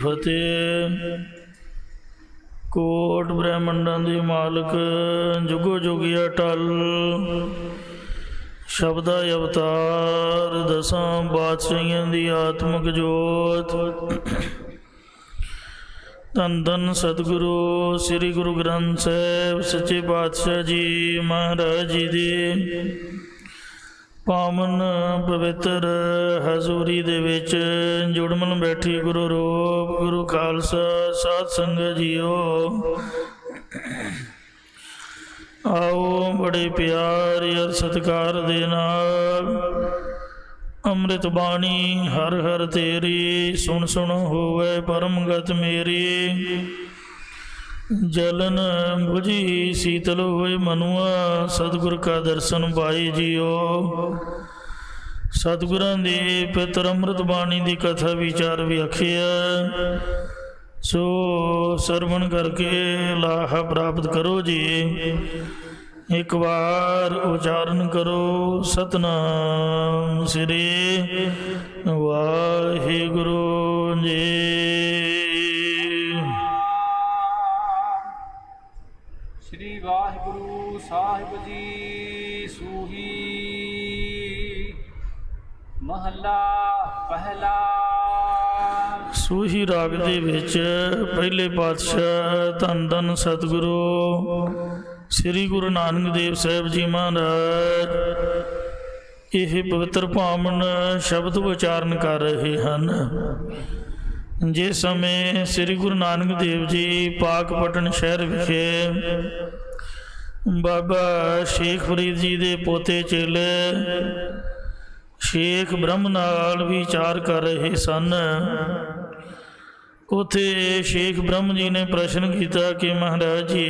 फतेह। Coat ब्रह्मंडां दे मालक जुगो जुगी अटल, शब्दा अवतार दसां बादशाहियां दी आत्मक जोत। धन धन सतगुरु श्री गुरु ग्रंथ साहिब सच्चे पातशाह जी महाराज जी दे पावन पवित्र हजूरी दे विच जुड़मन बैठी गुरु रूप गुरु खालसा साध संगत जीओ। आओ बड़े प्यार और सत्कार दे नाल अमृत बाणी हर हर तेरी सुन सुन होवे परम गत मेरी। जलन बुझी शीतल होए मनुआ सतगुर का दर्शन पाए जियो। सतगुरां दी पितर अमृत बाणी की कथा विचार व्याख्या सो सरवण करके लाहा प्राप्त करो जी। एक बार उच्चारण करो सतनाम श्री वाहिगुरु जी। श्री वाहिगुरु साहिब जी सूही महला पहला। सूही राग दे विच पहले पातशाह धन धन सतगुरु श्री गुरु नानक देव साहिब जी महाराज यह पवित्र पावन शब्द उच्चारण कर रहे हैं। जिस समय श्री गुरु नानक देव जी पाकपटन शहर विखे बाबा शेख फरीद जी दे पोते चेले शेख ब्रह्म नाल विचार कर रहे सन। उथे शेख ब्रह्म जी ने प्रश्न किया कि महाराज जी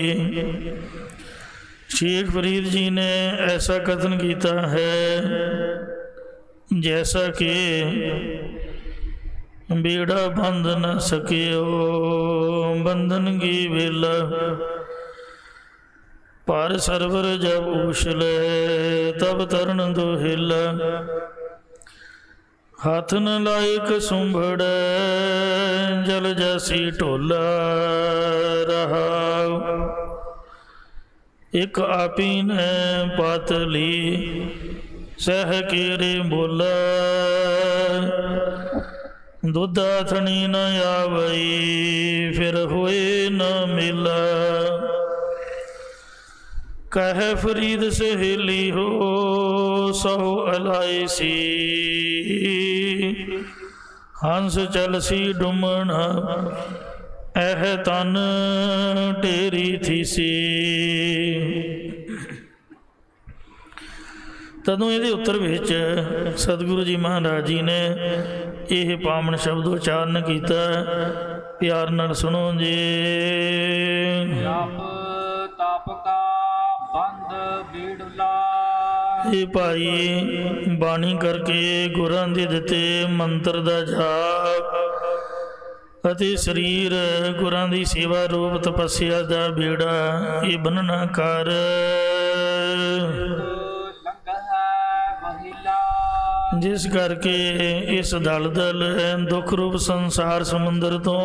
शेख फरीद जी ने ऐसा कथन किया है जैसा कि बेड़ा बंध न सके बंधन की वेला पर सरवर जब उछले तब तरन दो हिला। हाथ न लायक सुंभड़ जल जैसी ढोला रहा। एक आपी ने पातली सह केरे बोला दुध आथनी न आवई फिर होए न मिला। कह फरीद सहेली हो सौ अलाई सी हंस चल सी डुमन एह तन टेरी थी सी। तदों ये उत्तर विच सतगुरु जी महाराज जी ने यह पावन शब्द उच्चारण किया। प्यार नाल सुनो जी। ये भाई बाणी करके गुरां दे दिते मंत्र दा जाप अति शरीर गुरां दी सेवा रूप तपस्या दा बेड़ा ये बनना कर। जिस करके इस दल दल दुख रूप संसार समुंदर तो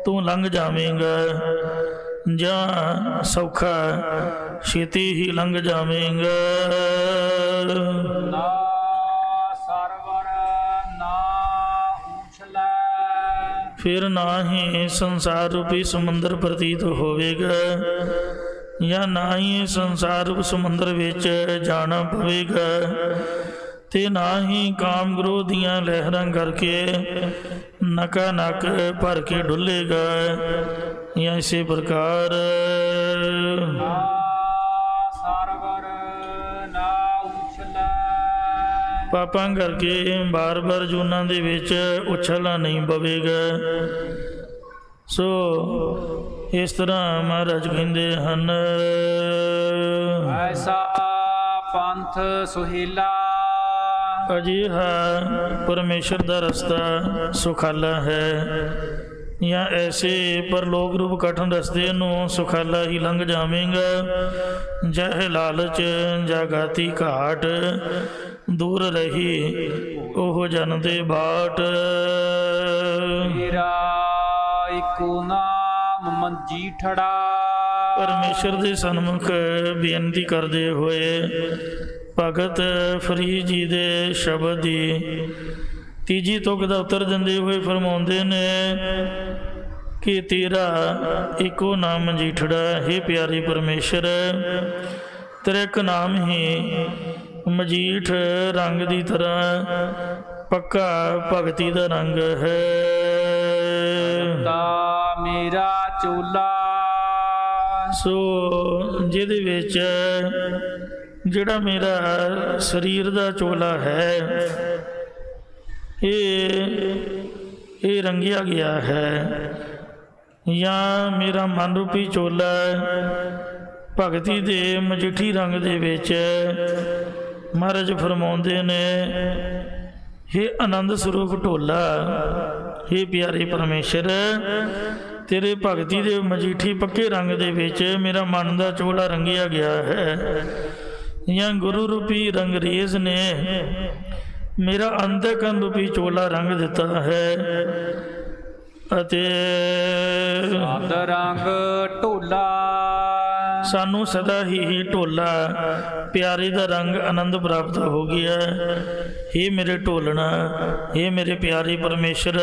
तू लंघ जावेंगा जा सौखा छेती ही लंघ जावेंगा। फिर ना ही संसार रूपी समुंदर प्रतीत होवेगा या ना ही संसार रूप समुंदर विच जाना पवेगा ते ना ही काम क्रोध दियां लहरां करके नका नक भर के डुलेगा। या इसी प्रकार पापां करके बार बार जूना दे विच उछलना नहीं पवेगा। सो इस तरह महाराज कहते हैं ऐसा पंथ सुहेला अजिहा परमेश्वर का रस्ता सुखाला है। या ऐसे परलोक रूप कठिन रस्ते नूं सुखाला ही लंघ जावेंगा। जह लालच जागाती घाट दूर रही ओह जन दे बाट। एको नाम मंजीठड़ा। परमेश्वर ਦੇ ਸਨਮੁਖ ਬੇਨਤੀ ਕਰਦੇ ਹੋਏ ਭਗਤ ਫਰੀਦ ਜੀ ਦੇ ਸ਼ਬਦ ਦੀ ਤੀਜੀ ਤੁਕ ਦਾ ਉੱਤਰ ਦਿੰਦੇ ਹੋਏ ਫਰਮਾਉਂਦੇ ਨੇ ਕਿ ਤੇਰਾ ਇੱਕੋ ਨਾਮ ਮਜੀਠੜਾ ਹੈ। ਪਿਆਰੇ ਪਰਮੇਸ਼ਰ, ਤੇਰਾ ਇੱਕ ਨਾਮ ਹੀ ਮਜੀਠ ਰੰਗ ਦੀ ਤਰ੍ਹਾਂ ਪੱਕਾ ਭਗਤੀ ਦਾ ਰੰਗ ਹੈ। ਮੇਰਾ ਚੋਲਾ, ਸੋ ਜਿਹਦੇ ਵਿੱਚ ਜਿਹੜਾ ਮੇਰਾ ਸਰੀਰ ਦਾ ਚੋਲਾ ਹੈ ਇਹ ਰੰਗਿਆ ਗਿਆ ਹੈ, ਜਾਂ ਮੇਰਾ ਮਨ ਰੂਪੀ ਚੋਲਾ ਭਗਤੀ ਦੇ ਮਜੀਠੀ ਰੰਗ ਦੇ ਵਿੱਚ ਮਹਾਰਾਜ ਫਰਮਾਉਂਦੇ ਨੇ, ਹੇ ਆਨੰਦ ਸਰੂਪ ਢੋਲਾ, ਹੇ ਪਿਆਰੇ ਪਰਮੇਸ਼ਰ, ਤੇਰੇ ਭਗਤੀ ਦੇ ਮਜੀਠੀ ਪੱਕੇ ਰੰਗ ਦੇ ਵਿੱਚ ਮੇਰਾ ਮਨ ਦਾ ਚੋਲਾ ਰੰਗਿਆ ਗਿਆ ਹੈ, ਜਾਂ ਗੁਰੂ ਰੂਪੀ ਰੰਗਰੇਜ਼ ਨੇ ਮੇਰਾ ਅੰਤਕਰਨ ਰੂਪੀ ਚੋਲਾ ਰੰਗ ਦਿੱਤਾ ਹੈ। ਅਤੇ ਸਦ ਰੰਗ ਢੋਲਾ, ਸਾਨੂੰ ਸਦਾ ਹੀ ਢੋਲਾ ਪਿਆਰੇ ਦਾ ਰੰਗ ਆਨੰਦ ਪ੍ਰਾਪਤ ਹੋ ਗਿਆ। ਹੇ ਮੇਰੇ ਢੋਲਣਾ, ਹੇ ਮੇਰੇ ਪਿਆਰੇ ਪਰਮੇਸ਼ਰ,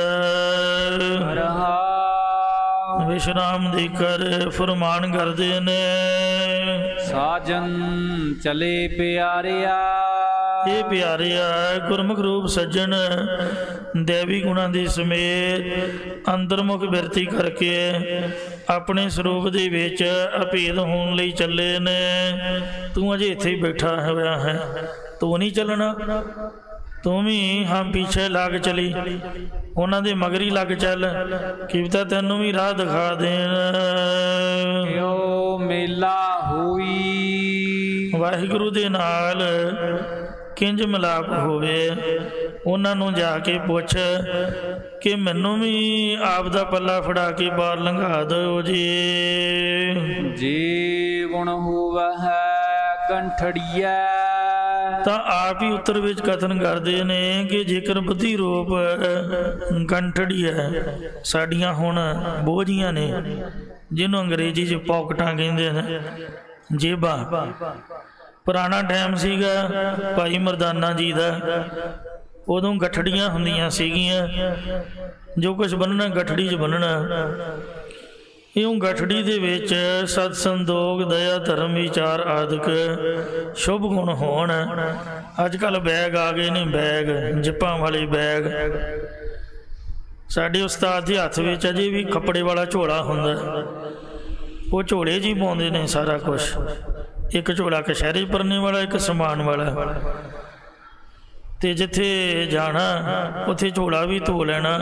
ਵਿਸ਼ਰਾਮ ਦੇ ਕਰ ਫਰਮਾਨ ਕਰਦੇ ਨੇ, ਸਾਜਨ ਚਲੇ ਪਿਆਰਿਆ। ਇਹ ਪਿਆਰਿਆ, ਗੁਰਮੁਖ ਰੂਪ ਸੱਜਣ ਦੇਵੀ ਗੁਣਾਂ ਦੇ ਸਮੇਤ ਅੰਤਰਮੁਖ ਬਿਰਤੀ ਕਰਕੇ ਆਪਣੇ ਸਰੂਪ ਦੇ ਵਿੱਚ ਅਭੇਦ ਹੋਣ ਲਈ ਚੱਲੇ ਨੇ। ਤੂੰ ਅਜੇ ਇੱਥੇ ਹੀ ਬੈਠਾ ਹੋਇਆ ਹੈ, ਤੂੰ ਨਹੀਂ ਚੱਲਣਾ, ਤੂੰ ਵੀ ਹਮ ਪਿੱਛੇ ਲੱਗ ਚਲੀ, ਉਹਨਾਂ ਦੇ ਮਗਰੀ ਲੱਗ ਚੱਲ, ਕੀ ਪਤਾ ਤੈਨੂੰ ਵੀ ਰਾਹ ਦਿਖਾ ਦੇਣ। ਕਿਉ ਮੇਲਾ ਹੋਈ, ਵਾਹਿਗੁਰੂ ਦੇ ਨਾਲ ਕਿੰਜ ਮਿਲਾਪ ਹੋਵੇ, ਉਹਨਾਂ ਨੂੰ ਜਾ ਕੇ ਪੁੱਛ ਕਿ ਮੈਨੂੰ ਵੀ ਆਪ ਦਾ ਪੱਲਾ ਫੜਾ ਕੇ ਬਾਹਰ ਲੰਘਾ ਦਿਓ ਜੀ। ਜੇ ਗੁਣ ਹੋਵੈ ਕੰਠੜੀਐ, ਤਾਂ ਆਪ ਹੀ ਉੱਤਰ ਵਿੱਚ ਕਥਨ ਕਰਦੇ ਨੇ ਕਿ ਜੇਕਰ ਬੁੱਧੀ ਰੂਪ ਕੰਠੜੀ ਹੈ, ਸਾਡੀਆਂ ਹੁਣ ਬੋਝੀਆਂ ਨੇ, ਜਿਹਨੂੰ ਅੰਗਰੇਜ਼ੀ 'ਚ ਪੌਕਟਾਂ ਕਹਿੰਦੇ ਨੇ, ਜੇਬਾਂ। ਪੁਰਾਣਾ ਟਾਈਮ ਸੀਗਾ ਭਾਈ ਮਰਦਾਨਾ ਜੀ ਦਾ, ਉਦੋਂ ਗੱਠੜੀਆਂ ਹੁੰਦੀਆਂ ਸੀਗੀਆਂ, ਜੋ ਕੁਝ ਬੰਨਣਾ ਗੱਠੜੀ 'ਚ ਬੰਨਣਾ। ਇਉਂ ਗੱਠੜੀ ਦੇ ਵਿੱਚ ਸਤ ਸੰਦੋਖ ਦਇਆ ਧਰਮ ਵਿਚਾਰ ਆਦਿਕ ਸ਼ੁਭ ਗੁਣ ਹੋਣ। ਅੱਜ ਕੱਲ੍ਹ ਬੈਗ ਆ ਗਏ ਨੇ, ਬੈਗ ਜਿੱਪਾਂ ਵਾਲੇ ਬੈਗ। ਸਾਡੇ ਉਸਤਾਦ ਦੇ ਹੱਥ ਵਿੱਚ ਅਜੇ ਵੀ ਕੱਪੜੇ ਵਾਲਾ ਝੋਲਾ ਹੁੰਦਾ, ਉਹ ਝੋਲੇ 'ਚ ਹੀ ਪਾਉਂਦੇ ਨੇ ਸਾਰਾ ਕੁਛ। ਇੱਕ ਝੋਲਾ ਕਸ਼ਹਿਰੇ ਭਰਨੇ ਵਾਲਾ, ਇੱਕ ਸਮਾਨ ਵਾਲਾ, ਤੇ ਜਿੱਥੇ ਜਾਣਾ ਉੱਥੇ ਝੋਲਾ ਵੀ ਧੋ ਲੈਣਾ।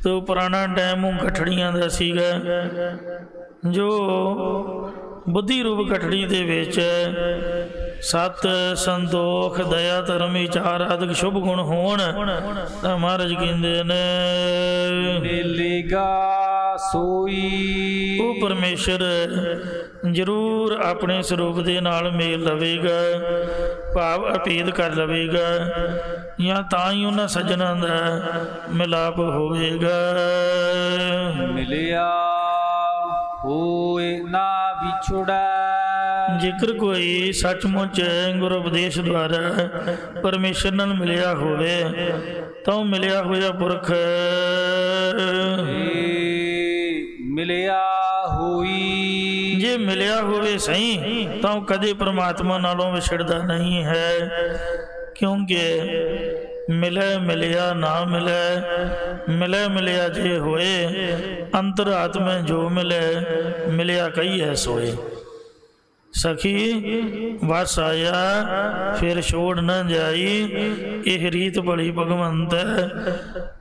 ਤੋ ਪੁਰਾਣਾ ਟਾਈਮ ਉਹ ਗੱਠੜੀਆਂ ਦਾ ਸੀਗਾ, ਜੋ ਬੁੱਧੀ ਰੂਪ ਗੱਠੜੀ ਦੇ ਵਿੱਚ ਸਤ ਸੰਤੋਖ ਦਇਆ ਧਰਮ ਵਿਚਾਰ ਆਦਿਕ ਸ਼ੁਭ ਗੁਣ ਹੋਣ ਤਾਂ ਮਹਾਰਾਜ ਕਹਿੰਦੇ ਨੇ ਮਿਲੇਗਾ ਸੋਈ। ਉਹ ਪਰਮੇਸ਼ਰ ਜ਼ਰੂਰ ਆਪਣੇ ਸਰੂਪ ਦੇ ਨਾਲ ਮੇਲ ਲਵੇਗਾ, ਭਾਵ ਅਭੇਦ ਕਰ ਲਵੇਗਾ, ਜਾਂ ਤਾਂ ਹੀ ਉਹਨਾਂ ਸੱਜਣਾਂ ਦਾ ਮਿਲਾਪ ਹੋਵੇਗਾ। ਮਿਲਿਆ ਹੋਏ ਨਾ ਵਿਛੜਾ, ਜੇਕਰ ਕੋਈ ਸੱਚਮੁੱਚ ਗੁਰੂ ਉਪਦੇਸ਼ ਦੁਆਰਾ ਪਰਮੇਸ਼ਰ ਨਾਲ ਮਿਲਿਆ ਹੋਵੇ ਤਾਂ ਉਹ ਮਿਲਿਆ ਹੋਇਆ ਪੁਰਖ ਮਿਲਿਆ ਹੋਈ, ਜੇ ਮਿਲਿਆ ਹੋਵੇ ਸਹੀ ਤਾਂ ਉਹ ਕਦੇ ਪਰਮਾਤਮਾ ਨਾਲੋਂ ਵਿਛੜਦਾ ਨਹੀਂ ਹੈ, ਕਿਉਂਕਿ ਮਿਲੇ ਮਿਲਿਆ ਨਾ ਮਿਲੇ, ਮਿਲੇ ਮਿਲਿਆ ਜੇ ਹੋਏ, ਅੰਤਰਾਤਮਾ ਜੋ ਮਿਲੇ ਮਿਲਿਆ ਕਹੀਐ ਸੋਏ। ਸਖੀ ਵਸ ਆਇਆ ਫਿਰ ਛੋੜ ਨਾ ਜਾਈ, ਇਹ ਰੀਤ ਬੜੀ ਭਗਵੰਤ ਹੈ,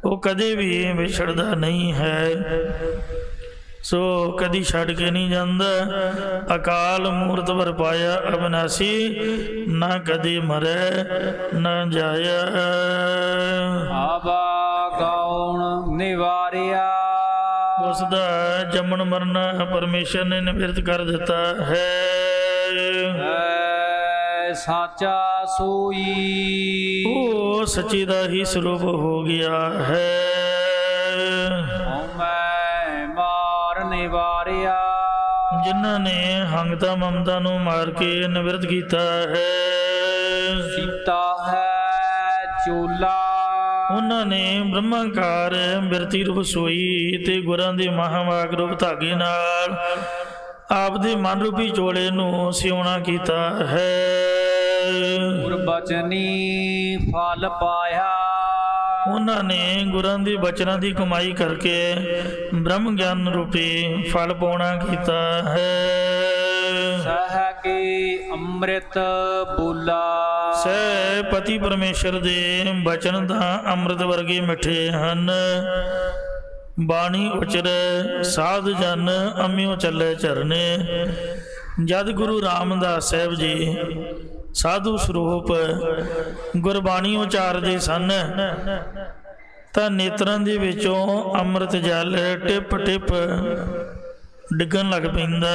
ਉਹ ਕਦੇ ਵੀ ਵਿਛੜਦਾ ਨਹੀਂ ਹੈ। ਸੋ ਕਦੀ ਛੱਡ ਕੇ ਨਹੀਂ ਜਾਂਦਾ, ਅਕਾਲ ਮੂਰਤ ਵਰਪਾਇਆ ਅਬਨਾਸੀ, ਨਾ ਕਦੇ ਮਰੇ ਨਾ ਜਾਇਆ। ਆਵਾ ਕੌਣ ਨਿਵਾਰਿਆ, ਉਸ ਦਾ ਜੰਮਣ ਮਰਨਾ ਪਰਮੇਸ਼ਰ ਨੇ ਨਿਵਰਤ ਕਰ ਦਿੱਤਾ ਹੈ। ਸਾਚਾ ਸੋਈ, ਉਹ ਸੱਚੀ ਦਾ ਹੀ ਸਰੂਪ ਹੋ ਗਿਆ ਹੈ। ਨਿਵਾਰਿਆ। ਜਿਨ੍ਹਾਂ ਨੇ ਹੰਗਤਾ ਮਮਤਾ ਨੂੰ ਮਾਰ ਕੇ ਨਿਵਰਤ ਕੀਤਾ ਹੈ। ਸੀਤਾ ਹੈ ਚੋਲਾ, ਉਹਨਾਂ ਨੇ ਬ੍ਰਹਮਾਕਾਰ ਬਿਰਤੀ ਰੂਪ ਸੋਈ ਤੇ ਗੁਰਾਂ ਦੇ ਮਹਾਵਾਕ ਰੂਪ ਧਾਗੇ ਨਾਲ ਆਪਦੇ ਮਨ ਰੂਪੀ ਚੋਲੇ ਨੂੰ ਸਿਉਣਾ ਕੀਤਾ ਹੈ। ਗੁਰਬਚਨੀ ਫਲ ਪਾਇਆ, ਉਹਨਾਂ ਨੇ ਗੁਰਾਂ ਦੇ ਬਚਨਾਂ ਦੀ ਕਮਾਈ ਕਰਕੇ ਬ੍ਰਹਮ ਗਿਆਨ ਰੂਪੀ ਫਲ ਪਾਉਣਾ ਕੀਤਾ ਹੈ। ਸਹਿ ਕੇ ਅੰਮ੍ਰਿਤ ਬੋਲਾ, ਸਹਿ ਪਤੀ ਪਰਮੇਸ਼ਰ ਦੇ ਬਚਨ ਦਾ ਅੰਮ੍ਰਿਤ ਵਰਗੇ ਮਿੱਠੇ ਹਨ। ਬਾਣੀ ਉਚਰੈ ਸਾਧ ਜਨ ਅੰਮਿਓ ਚੱਲੇ ਚਰਨੇ। ਜਦ ਗੁਰੂ ਰਾਮਦਾਸ ਸਾਹਿਬ ਜੀ ਸਾਧੂ ਸਰੂਪ ਗੁਰਬਾਣੀ ਉਚਾਰਦੇ ਸਨ ਤਾਂ ਨੇਤਰਾਂ ਦੇ ਵਿੱਚੋਂ ਅੰਮ੍ਰਿਤ ਜਲ ਟਿਪ ਟਿਪ ਡਿੱਗਣ ਲੱਗ ਪੈਂਦਾ।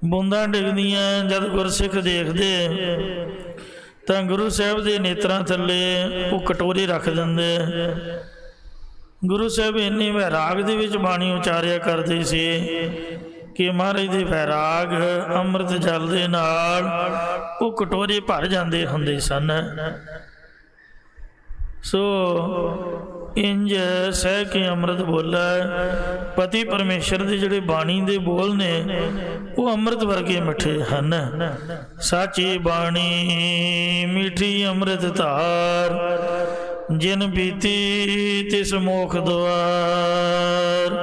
ਬੂੰਦਾਂ ਡਿੱਗਦੀਆਂ ਜਦ ਗੁਰਸਿੱਖ ਦੇਖਦੇ ਤਾਂ ਗੁਰੂ ਸਾਹਿਬ ਦੇ ਨੇਤਰਾਂ ਥੱਲੇ ਉਹ ਕਟੋਰੇ ਰੱਖ ਦਿੰਦੇ। ਗੁਰੂ ਸਾਹਿਬ ਇੰਨੇ ਵੈਰਾਗ ਦੇ ਵਿੱਚ ਬਾਣੀ ਉਚਾਰਿਆ ਕਰਦੇ ਸੀ ਕਿ ਮਹਾਰਾਜ ਦੇ ਵੈਰਾਗ ਅੰਮ੍ਰਿਤ ਜਲ ਦੇ ਨਾਲ ਉਹ ਕਟੋਰੇ ਭਰ ਜਾਂਦੇ ਹੁੰਦੇ ਸਨ। ਸੋ ਇੰਜ ਸਹਿ ਕੇ ਅੰਮ੍ਰਿਤ ਬੋਲਾ। ਪਤੀ ਪਰਮੇਸ਼ਰ ਦੇ ਜਿਹੜੇ ਬਾਣੀ ਦੇ ਬੋਲ ਨੇ ਉਹ ਅੰਮ੍ਰਿਤ ਵਰਗੇ ਮਿੱਠੇ ਹਨ। ਸਾਚੀ ਬਾਣੀ ਮਿੱਠੀ ਅੰਮ੍ਰਿਤ ਧਾਰ, ਜਿਨ ਬੀਤੀ ਤਿਸ ਮੋਖ ਦੁਆਰ।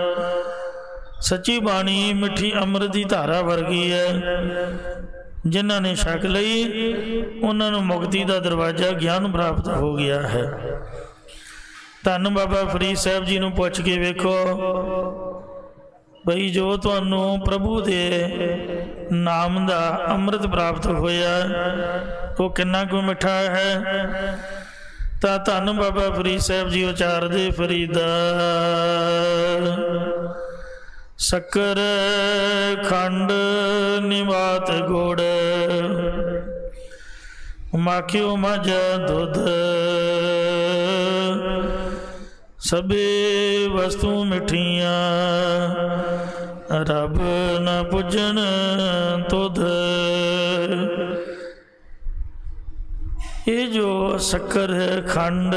ਸੱਚੀ ਬਾਣੀ ਮਿੱਠੀ ਅੰਮ੍ਰਿਤ ਦੀ ਧਾਰਾ ਵਰਗੀ ਹੈ। ਜਿਨ੍ਹਾਂ ਨੇ ਛਕ ਲਈ ਉਹਨਾਂ ਨੂੰ ਮੁਕਤੀ ਦਾ ਦਰਵਾਜ਼ਾ ਗਿਆਨ ਪ੍ਰਾਪਤ ਹੋ ਗਿਆ ਹੈ। ਧੰਨ ਬਾਬਾ ਫਰੀਦ ਸਾਹਿਬ ਜੀ ਨੂੰ ਪੁੱਛ ਕੇ ਵੇਖੋ ਬਈ ਜੋ ਤੁਹਾਨੂੰ ਪ੍ਰਭੂ ਦੇ ਨਾਮ ਦਾ ਅੰਮ੍ਰਿਤ ਪ੍ਰਾਪਤ ਹੋਇਆ ਉਹ ਕਿੰਨਾ ਕੁ ਮਿੱਠਾ ਹੈ। ਤਾਂ ਧੰਨ ਬਾਬਾ ਫਰੀਦ ਸਾਹਿਬ ਜੀ ਉਚਾਰਦੇ ਫਰੀਦਾ ਸ਼ੱਕਰ ਖੰਡ ਨਿਵਾਤ ਗੁੜ, ਮਾਖਿਓ ਮਝ ਦੁੱਧ, ਸਭੇ ਵਸਤੂ ਮਿੱਠੀਆਂ, ਰੱਬ ਨ ਪੁੱਜਣ ਤੁਧ। ਇਹ ਜੋ ਸ਼ੱਕਰ ਖੰਡ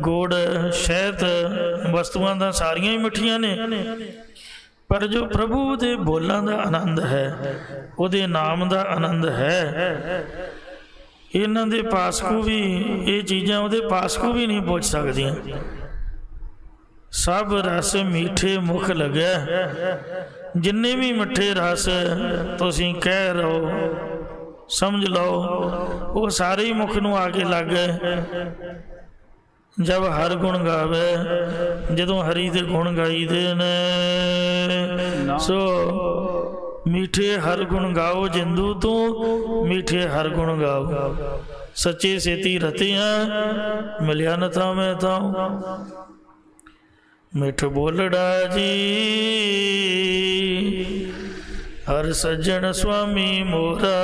ਗੁੜ ਸ਼ਹਿਦ ਵਸਤੂਆਂ ਦਾ ਸਾਰੀਆਂ ਹੀ ਮਿੱਠੀਆਂ ਨੇ, ਪਰ ਜੋ ਪ੍ਰਭੂ ਦੇ ਬੋਲਾਂ ਦਾ ਆਨੰਦ ਹੈ, ਉਹਦੇ ਨਾਮ ਦਾ ਆਨੰਦ ਹੈ, ਇਹਨਾਂ ਦੇ ਪਾਸਕੂ ਵੀ ਇਹ ਚੀਜ਼ਾਂ ਉਹਦੇ ਪਾਸਕੂ ਵੀ ਨਹੀਂ ਪੁੱਛ ਸਕਦੀਆਂ। ਸਭ ਰਸ ਮੀਠੇ ਮੁਖ ਲੱਗਿਆ। ਜਿੰਨੇ ਵੀ ਮਿੱਠੇ ਰਸ ਤੁਸੀਂ ਕਹਿ ਰਹੋ ਸਮਝ ਲਓ ਉਹ ਸਾਰੇ ਹੀ ਮੁਖ ਨੂੰ ਆ ਕੇ ਲੱਗ ਗਏ। ਜਬ ਹਰ ਗੁਣ ਗਾਵੇ, ਜਦੋਂ ਹਰੀ ਦੇ ਗੁਣ ਗਾਈਦੇ ਨੇ। ਸੋ ਮੀਠੇ ਹਰ ਗੁਣ ਗਾਓ ਜਿੰਦੂ ਤੂੰ, ਮੀਠੇ ਹਰ ਗੁਣ ਗਾਓ। ਸੱਚੇ ਸੇਤੀ ਰਤਿਆਂ ਮਿਲਿਆ ਨ ਥਾਂ ਮੈਂ ਥਾਂ। ਮਿੱਠ ਬੋਲੜਾ ਜੀ ਹਰ ਸੱਜਣ ਸੁਆਮੀ ਮੋਰਾ।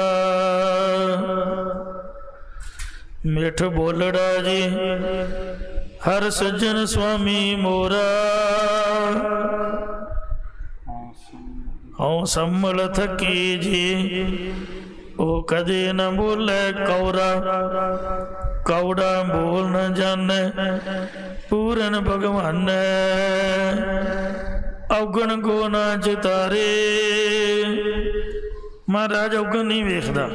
ਮਿੱਠ ਬੋਲੜਾ ਜੀ ਹਰ ਸੱਜਣ ਸੁਆਮੀ ਮੋਰਾ। ਹਉ ਸੰਭਲ ਥਕੀ ਜੀ ਉਹ ਕਦੇ ਨ ਬੋਲੇ ਕੌਰਾ। ਕੌੜਾ ਬੋਲ ਨ ਜਾਣੈ ਪੂਰਨ ਭਗਵਾਨ। ਔਗਣ ਕੋ ਨਾ ਚਿਤਾਰੇ। ਮਹਾਰਾਜ ਔਗਣ ਨਹੀਂ ਵੇਖਦਾ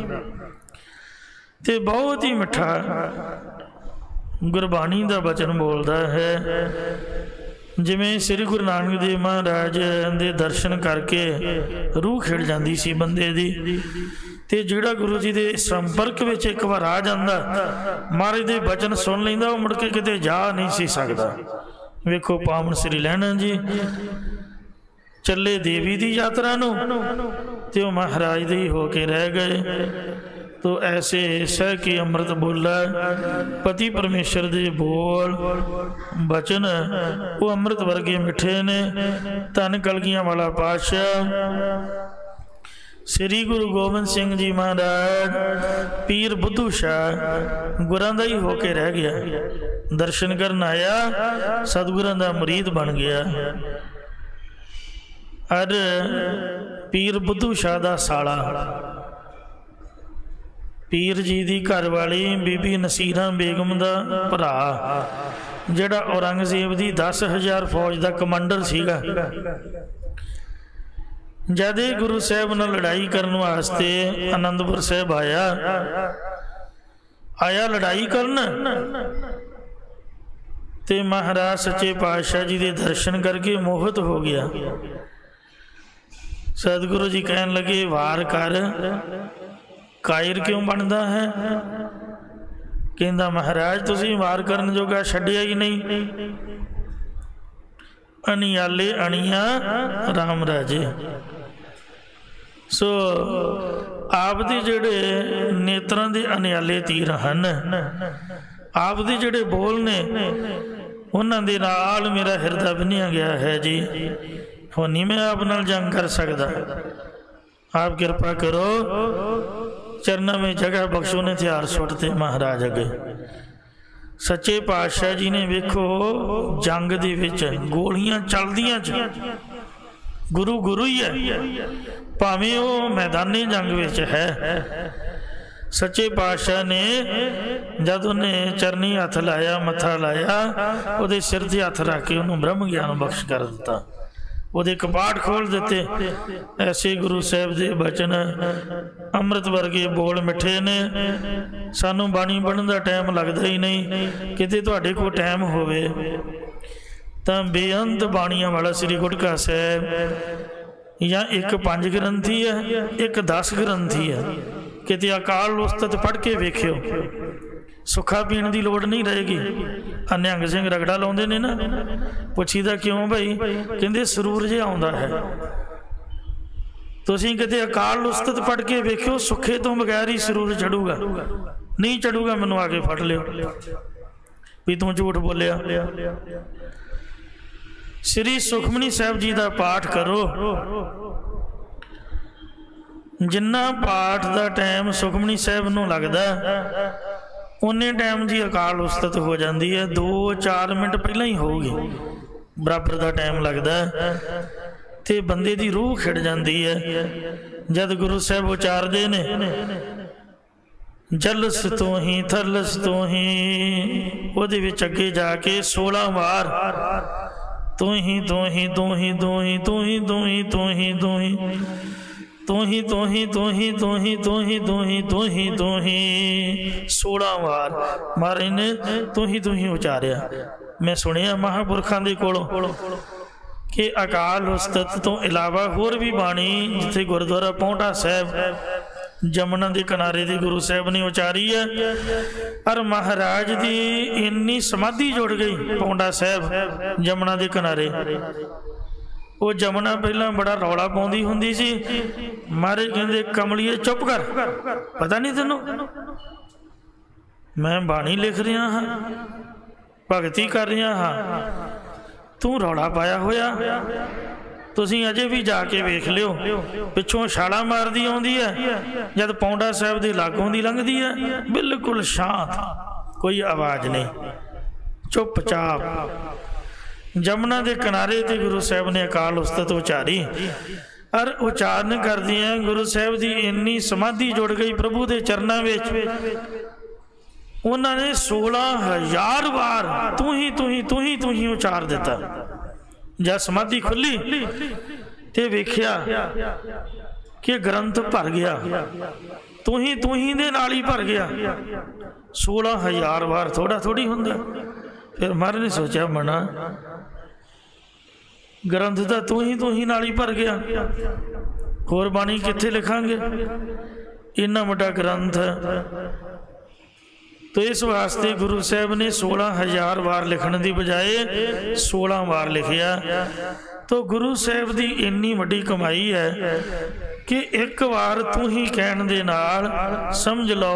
ਤੇ ਬਹੁਤ ਹੀ ਮਿੱਠਾ ਗੁਰਬਾਣੀ ਦਾ ਬਚਨ ਬੋਲਦਾ ਹੈ। ਜਿਵੇਂ ਸ੍ਰੀ ਗੁਰੂ ਨਾਨਕ ਦੇਵ ਮਹਾਰਾਜ ਦੇ ਦਰਸ਼ਨ ਕਰਕੇ ਰੂਹ ਖਿੜ ਜਾਂਦੀ ਸੀ ਬੰਦੇ ਦੀ, ਤੇ ਜਿਹੜਾ ਗੁਰੂ ਜੀ ਦੇ ਸੰਪਰਕ ਵਿੱਚ ਇੱਕ ਵਾਰ ਆ ਜਾਂਦਾ, ਮਹਾਰਾਜ ਦੇ ਬਚਨ ਸੁਣ ਲੈਂਦਾ, ਉਹ ਮੁੜ ਕੇ ਕਿਤੇ ਜਾ ਨਹੀਂ ਸੀ ਸਕਦਾ। ਵੇਖੋ ਪਾਵਨ ਸ੍ਰੀ ਲਹਿਣਾ ਜੀ ਚੱਲੇ ਦੇਵੀ ਦੀ ਯਾਤਰਾ ਨੂੰ ਤੇ ਉਹ ਮਹਾਰਾਜ ਦੇ ਹੀ ਹੋ ਕੇ ਰਹਿ ਗਏ। ਤੋ ਐਸੇ ਸਹਿ ਕੇ ਅੰਮ੍ਰਿਤ ਬੋਲਾ। ਪਤੀ ਪਰਮੇਸ਼ਰ ਦੇ ਬੋਲ ਬਚਨ ਉਹ ਅੰਮ੍ਰਿਤ ਵਰਗੇ ਮਿੱਠੇ ਨੇ। ਧੰਨ ਕਲਗੀਆਂ ਵਾਲਾ ਪਾਤਸ਼ਾਹ ਸ੍ਰੀ ਗੁਰੂ ਗੋਬਿੰਦ ਸਿੰਘ ਜੀ ਮਹਾਰਾਜ ਪੀਰ ਬੁੱਧੂ ਸ਼ਾਹ ਗੁਰਾਂ ਦਾ ਹੀ ਹੋ ਕੇ ਰਹਿ ਗਿਆ। ਦਰਸ਼ਨ ਕਰਨ ਆਇਆ, ਸਤਿਗੁਰਾਂ ਦਾ ਮੁਰੀਦ ਬਣ ਗਿਆ। अर पीर बुद्धू शाह दा साला, पीर जी दी घरवाली बीबी नसीरा बेगम दा भरा, जिहड़ा औरंगजेब दी 10,000 फौज दा कमांडर सीगा। जद गुरु साहब नाल लड़ाई करने वास्ते आनंदपुर साहब आया लड़ाई करन, ते महाराज सच्चे पातशाह जी के दर्शन करके मोहित हो गया। सतगुरु जी कहन लगे, वार कर, कायर क्यों बनता है? कहंदा महाराज तुसीं वार करन जोगा छड्डिया ही नहीं। अनियाले अणिया राम राजे। सो आप दे जिहड़े नेत्रां दे अनियाले तीर हन, आप दे जिहड़े बोल ने उन्हां दे नाल मेरा हिरदा बन्निया गया है जी। हुण नहीं मैं आप नाल जंग कर सकदा। आप कृपा करो, चरणों में जगह बख्शो ने हथियार सुटते महाराज अगे। सच्चे पातशाह जी ने वेखो जंग दे विच गोलियां चलदियां च गुरु गुरु ही है, भावें वो मैदानी जंग विच है। सच्चे पातशाह ने जब उन्हें चरनी हथ लाया, मत्था लाया, उहदे सिर ते हथ रख के उन्होंने ब्रह्म ज्ञान बख्श कर दिता, उहदे कपाट खोल दिते। ऐसे गुरु साहब के बचन अमृत वर्गे बोल मिठे ने। सानू बाणी पढ़न का टाइम लगता ही नहीं, किते तुहाडे कोल टाइम होवे तां बेअंत बाणियां वाला श्री गुटका साहब या एक 5 ग्रंथी है, एक 10 ग्रंथी है। किते अकाल उस्तत पढ़ के वेखियो, सुखा पीण की लोड़ नहीं रहेगी। निहंग सिंह रगड़ा लाउंदे ने ना, पुछीदा क्यों भाई? कहंदे सरूर जिहा आउंदा है। तुसीं किते अकाल उस्तत पढ़ के वेखियो, सुखे तो बगैर ही सरूर चढ़ूगा। नहीं चढ़ूगा मैनूं आके फड़ लियो भी तूं झूठ बोलिया। श्री सुखमनी साहब जी का पाठ करो, जिन्ना पाठ का टाइम सुखमनी साहब नूं लगदा उन्ने टाइम जी अकाल उस्तत हो जाती है। 2-4 मिनट पहला ही होगी, बराबर का टाइम लगता है, तो बंदे की रूह खिड़ जाती है। जद गुरु साहब उचारते ने जलस तो ही थलस तो ही, उहदे विच अगे जाके 16 वार तू ही तू ही तू ही तू ही तू ही तू ही तू ही तू ही तू ही तू ही तू ही तू ही तू ही तू ही तू ही तू ही 16 वार महाराज ने तू ही उचारिया। मैं सुनिया महापुरखों के कोलों कि अकाल उस्तत तो इलावा होर भी बाणी जिथे गुरुद्वारा पौंटा साहब जमुना के किनारे दी गुरु साहब ने उचारी है। और महाराज की इन्नी समाधि जुड़ गई पौंटा साहब जमुना के किनारे। वो जमुना पहला बड़ा रौला पाउंदी हुंदी सी, महाराज कहंदे कमलिए चुप कर, पता नहीं तेनों मैं बाणी लिख रहा हाँ, भगती कर रहा हाँ, तू रौला पाया होया। तुसीं अजे भी जाके वेख लियो, पिछों छाला मारदी आउंदी है, जद पौंटा साहब दे लागों दी लंघदी है, बिल्कुल शांत, कोई आवाज़ नहीं, चुपचाप। जमुना के किनारे ते गुरु साहब ने अकाल उस्तत उचारी। और उचारण कर दिया गुरु साहब की इन्नी समाधि जुड़ गई प्रभु के चरणों में, उन्होंने 16,000 बार तू ही तू ही तू ही तू ही उचार दिता। जब समाधि खुली तो वेख्या कि ग्रंथ भर गया, तू ही दे नाल ही भर गया। 16,000 बार थोड़ा थोड़ी हुंदा। फिर महाराज ने सोचा मना ग्रंथ तो तू ही नाल ही भर गया, होर बाणी कित्थे लिखांगे इन्ना वड्डा ग्रंथ। तो इस वास्ते गुरु साहब ने 16,000 बार लिखने की बजाय 16 बार लिखिया। तो गुरु साहब की इन्नी वड्डी कमाई है कि एक बार तू ही कहण दे नाल समझ लो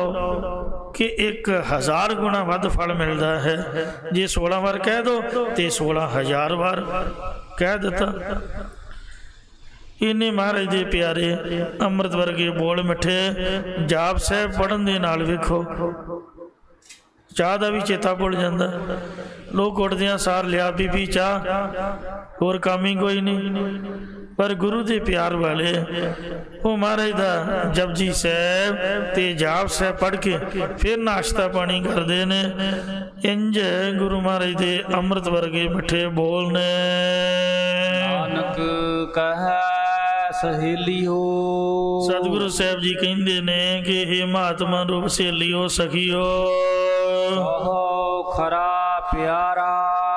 कि 1000 गुणा वध फल मिलता है। जे 16 बार कह दो तो 16,000 बार कह दिता। इन्ने महाराज दे प्यारे अमृत वर्गे बोल मिठे जाप साहब पढ़न दे नाल वेखो ਚਾਹ ਦਾ ਵੀ ਚੇਤਾ ਭੁੱਲ ਜਾਂਦਾ। ਲੋਕ ਉੱਠਦਿਆਂ ਸਾਰ ਲਿਆ ਬੀਬੀ ਚਾਹ, ਹੋਰ ਕੰਮ ਹੀ ਕੋਈ ਨਹੀਂ। ਪਰ ਗੁਰੂ ਦੇ ਪਿਆਰ ਵਾਲੇ ਉਹ ਮਹਾਰਾਜ ਦਾ ਜਪਜੀ ਸਾਹਿਬ ਤੇ ਜਾਪ ਸਾਹਿਬ ਪੜ੍ਹ ਕੇ ਫਿਰ ਨਾਸ਼ਤਾ ਪਾਣੀ ਕਰਦੇ ਨੇ। ਇੰਜ ਗੁਰੂ ਮਹਾਰਾਜ ਦੇ ਅੰਮ੍ਰਿਤ ਵਰਗੇ ਮਿੱਠੇ ਬੋਲ ਨੇ। ਨਾਨਕ ਕਹੈ ਸਹੇਲੀਓ। ਸਤਿਗੁਰੂ ਸਾਹਿਬ ਜੀ ਕਹਿੰਦੇ ਨੇ ਕਿ ਇਹ ਮਹਾਤਮਾ ਰੂਪ ਸਹੇਲੀਓ, ਸਖੀਓ, ਉਹ ਖਰਾ ਪਿਆਰਾ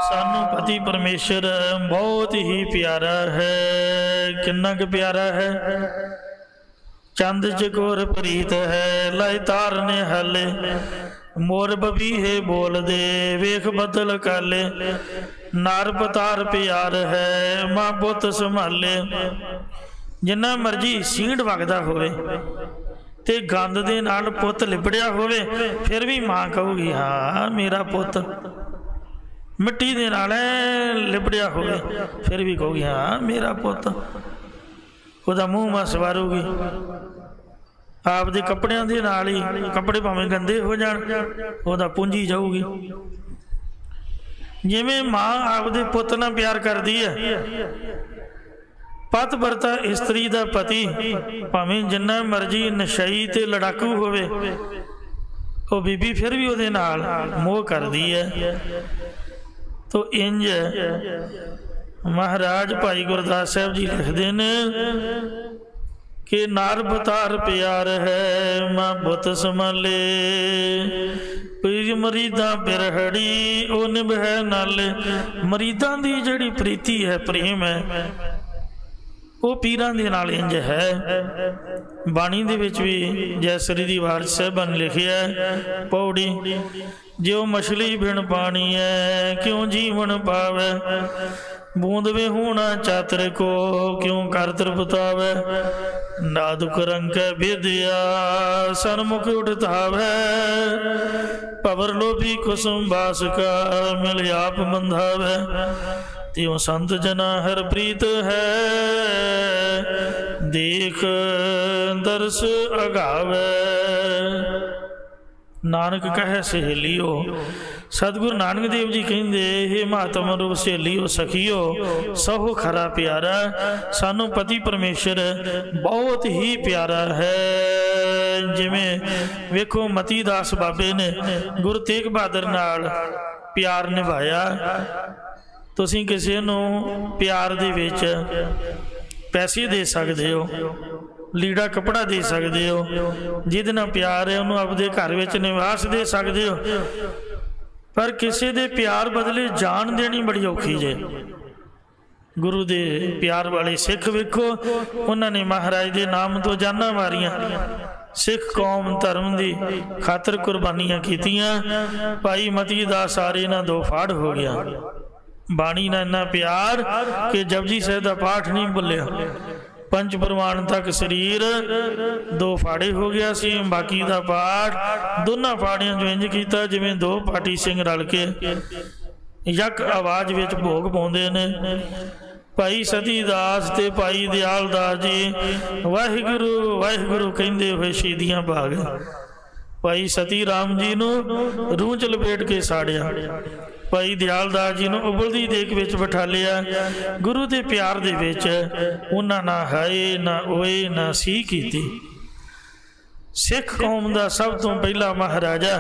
ਸਾਨੂੰ ਪਤੀ ਪਰਮੇਸ਼ਰ ਬਹੁਤ ਹੀ ਪਿਆਰਾ ਹੈ। ਕਿੰਨਾ ਕੁ ਪਿਆਰਾ ਹੈ? ਚੰਦ ਚਕੋਰ ਪ੍ਰੀਤ ਹੈ, ਲਾਇ ਤਾਰਨੇ ਹਾਲੇ, ਮੋਰ ਬਬੀਹੇ ਬੋਲਦੇ, ਵੇਖ ਬਦਲ ਕਾਲੇ, ਨਾਰ ਪਤਾਰ ਪਿਆਰ ਹੈ, ਮਾਂ ਪੁੱਤ ਸੰਭਾਲੇ। ਜਿੰਨਾ ਮਰਜੀ ਸੀਂਡ ਵਗਦਾ ਹੋਵੇ ਤੇ ਗੰਦ ਦੇ ਨਾਲ ਪੁੱਤ ਲਿਬੜਿਆ ਹੋਵੇ, ਫਿਰ ਵੀ ਮਾਂ ਕਹੂਗੀ ਹਾਂ ਮੇਰਾ ਪੁੱਤ। ਮਿੱਟੀ ਦੇ ਨਾਲ ਲਿਬੜਿਆ ਹੋਵੇ, ਫਿਰ ਵੀ ਕਹੂਗੀ ਹਾਂ ਮੇਰਾ ਪੁੱਤ। ਉਹਦਾ ਮੂੰਹ ਮਾ ਸਵਾਰੂਗੀ। ਆਪਦੇ ਕੱਪੜਿਆਂ ਦੇ ਨਾਲ ਹੀ, ਕੱਪੜੇ ਭਾਵੇਂ ਗੰਦੇ ਹੋ ਜਾਣ, ਉਹਦਾ ਪੂੰਝੀ ਜਾਊਗੀ। ਜਿਵੇਂ ਮਾਂ ਆਪਦੇ ਪੁੱਤ ਨਾਲ ਪਿਆਰ ਕਰਦੀ ਹੈ, ਪਤ ਵਰਤਾ ਇਸਤਰੀ ਦਾ ਪਤੀ ਭਾਵੇਂ ਜਿੰਨਾ ਮਰਜੀ ਨਸ਼ਈ ਤੇ ਲੜਾਕੂ ਹੋਵੇ, ਉਹ ਬੀਬੀ ਫਿਰ ਵੀ ਉਹਦੇ ਨਾਲ ਮੋਹ ਕਰਦੀ ਹੈ। ਤੋ ਇੰਜ ਮਹਾਰਾਜ ਭਾਈ ਗੁਰਦਾਸ ਸਾਹਿਬ ਜੀ ਲਿਖਦੇ ਨੇ ਕਿ ਨਾਰ ਬਤਾਰ ਪਿਆਰ ਹੈ, ਮਾਂ ਪੁੱਤ ਸੰਭਾਲੇ, ਪੀਰ ਮਰੀਦਾਂ ਬਿਰਹੜੀ ਉਹ ਨਿਭੈ ਨਾਲੇ। ਮਰੀਦਾਂ ਦੀ ਜਿਹੜੀ ਪ੍ਰੀਤੀ ਹੈ, ਪ੍ਰੇਮ ਹੈ, ਉਹ ਪੀਰਾਂ ਦੇ ਨਾਲ ਇੰਜ ਹੈ। ਬਾਣੀ ਦੇ ਵਿੱਚ ਵੀ ਜੈਸਰੀ ਦੀ ਵਾਰ ਸਾਹਿਬਾਂ ਨੇ ਲਿਖਿਆ ਪੌੜੀ, ਜਿਉ ਮਛਲੀ ਬਿਨ ਪਾਣੀ ਹੈ, ਕਿਉਂ ਜੀਵਨ ਪਾਵੇ, ਬੂੰਦ ਵੇ ਹੋਣਾ ਚਾਤਰ ਕੋ, ਕਿਉਂ ਕਰ ਤ੍ਰਿਪਤਾਵੇ, ਨਾ ਦੁਖ ਰੰਕੈ ਵਿਦਿਆ, ਸਨਮੁਖ ਉਠਤਾਵੇ, ਪਵਰ ਲੋਭੀ ਕੁਸੁਮ ਬਾਸ ਕਾ, ਮਿਲ ਆਪ ਬੰਧਾਵੇ, ਤਿਉ ਸੰਤ ਜਨਾ ਹਰ ਪ੍ਰੀਤ ਹੈ, ਦੇਖ ਦਰਸ ਅਗਾਵੇ। ਨਾਨਕ ਕਹੈ ਸਹੇਲੀਓ। ਸਤਿਗੁਰੂ ਨਾਨਕ ਦੇਵ ਜੀ ਕਹਿੰਦੇ ਇਹ ਮਹਾਤਮ ਰੂਪ ਸਹੇਲੀਓ, ਸਖੀਓ, ਸਹੁ ਖਰਾ ਪਿਆਰਾ, ਸਾਨੂੰ ਪਤੀ ਪਰਮੇਸ਼ਰ ਬਹੁਤ ਹੀ ਪਿਆਰਾ ਹੈ। ਜਿਵੇਂ ਵੇਖੋ ਮਤੀ ਦਾਸ ਬਾਬੇ ਨੇ ਗੁਰੂ ਤੇਗ ਬਹਾਦਰ ਨਾਲ ਪਿਆਰ ਨਿਭਾਇਆ। ਤੁਸੀਂ ਕਿਸੇ ਨੂੰ ਪਿਆਰ ਦੇ ਵਿੱਚ ਪੈਸੇ ਦੇ ਸਕਦੇ ਹੋ, ਲੀੜਾ ਕੱਪੜਾ ਦੇ ਸਕਦੇ ਹੋ, ਜਿਹਦੇ ਨਾਲ ਪਿਆਰ ਹੈ ਉਹਨੂੰ ਆਪਦੇ ਘਰ ਵਿੱਚ ਨਿਵਾਸ ਦੇ ਸਕਦੇ ਹੋ, ਪਰ ਕਿਸੇ ਦੇ ਪਿਆਰ ਬਦਲੇ ਜਾਨ ਦੇਣੀ ਬੜੀ ਔਖੀ ਜੇ। ਗੁਰੂ ਦੇ ਪਿਆਰ ਵਾਲੇ ਸਿੱਖ ਵੇਖੋ, ਉਹਨਾਂ ਨੇ ਮਹਾਰਾਜ ਦੇ ਨਾਮ ਤੋਂ ਜਾਨਾਂ ਮਾਰੀਆਂ, ਸਿੱਖ ਕੌਮ ਧਰਮ ਦੀ ਖਾਤਰ ਕੁਰਬਾਨੀਆਂ ਕੀਤੀਆਂ। ਭਾਈ ਮਤੀ ਦਾ ਸਾਰੇ ਨਾਲ ਦੋ ਫਾੜ ਹੋ ਗਿਆ। ਬਾਣੀ ਨਾਲ ਇੰਨਾ ਪਿਆਰ ਕਿ ਜਪਜੀ ਸਾਹਿਬ ਦਾ ਪਾਠ ਨਹੀਂ ਭੁੱਲਿਆ। ਪੰਜ ਪ੍ਰਵਾਨ ਤੱਕ ਸਰੀਰ ਦੋ ਫਾੜੇ ਹੋ ਗਿਆ ਸੀ, ਬਾਕੀ ਦਾ ਪਾਠ ਦੋਨਾਂ ਫਾੜਿਆਂ ਚੋਂ ਇੰਜ ਕੀਤਾ ਜਿਵੇਂ ਦੋ ਪਾਟੀ ਸਿੰਘ ਰਲ ਕੇ ਯਕ ਆਵਾਜ਼ ਵਿੱਚ ਭੋਗ ਪਾਉਂਦੇ ਨੇ। ਭਾਈ ਸਤੀ ਦਾਸ ਤੇ ਭਾਈ ਦਿਆਲ ਦਾਸ ਜੀ ਵਾਹਿਗੁਰੂ ਵਾਹਿਗੁਰੂ ਕਹਿੰਦੇ ਹੋਏ ਸ਼ਹੀਦੀਆਂ ਪਾ ਗਏ। ਭਾਈ ਸਤੀ ਰਾਮ ਜੀ ਨੂੰ ਰੂਹ ਚ ਲਪੇਟ ਕੇ ਸਾੜਿਆ, ਭਾਈ ਦਿਆਲ ਦਾਸ ਜੀ ਨੂੰ ਉਬਲਦੀ ਦੇਗ ਵਿੱਚ ਬਿਠਾ ਲਿਆ। ਗੁਰੂ ਦੇ ਪਿਆਰ ਦੇ ਵਿੱਚ ਉਹਨਾਂ ਨਾ ਹਾਏ ਨਾ ਓਏ ਨਾ ਸੀ ਕੀਤੀ। ਸਿੱਖ ਕੌਮ ਦਾ ਸਭ ਤੋਂ ਪਹਿਲਾ ਮਹਾਰਾਜਾ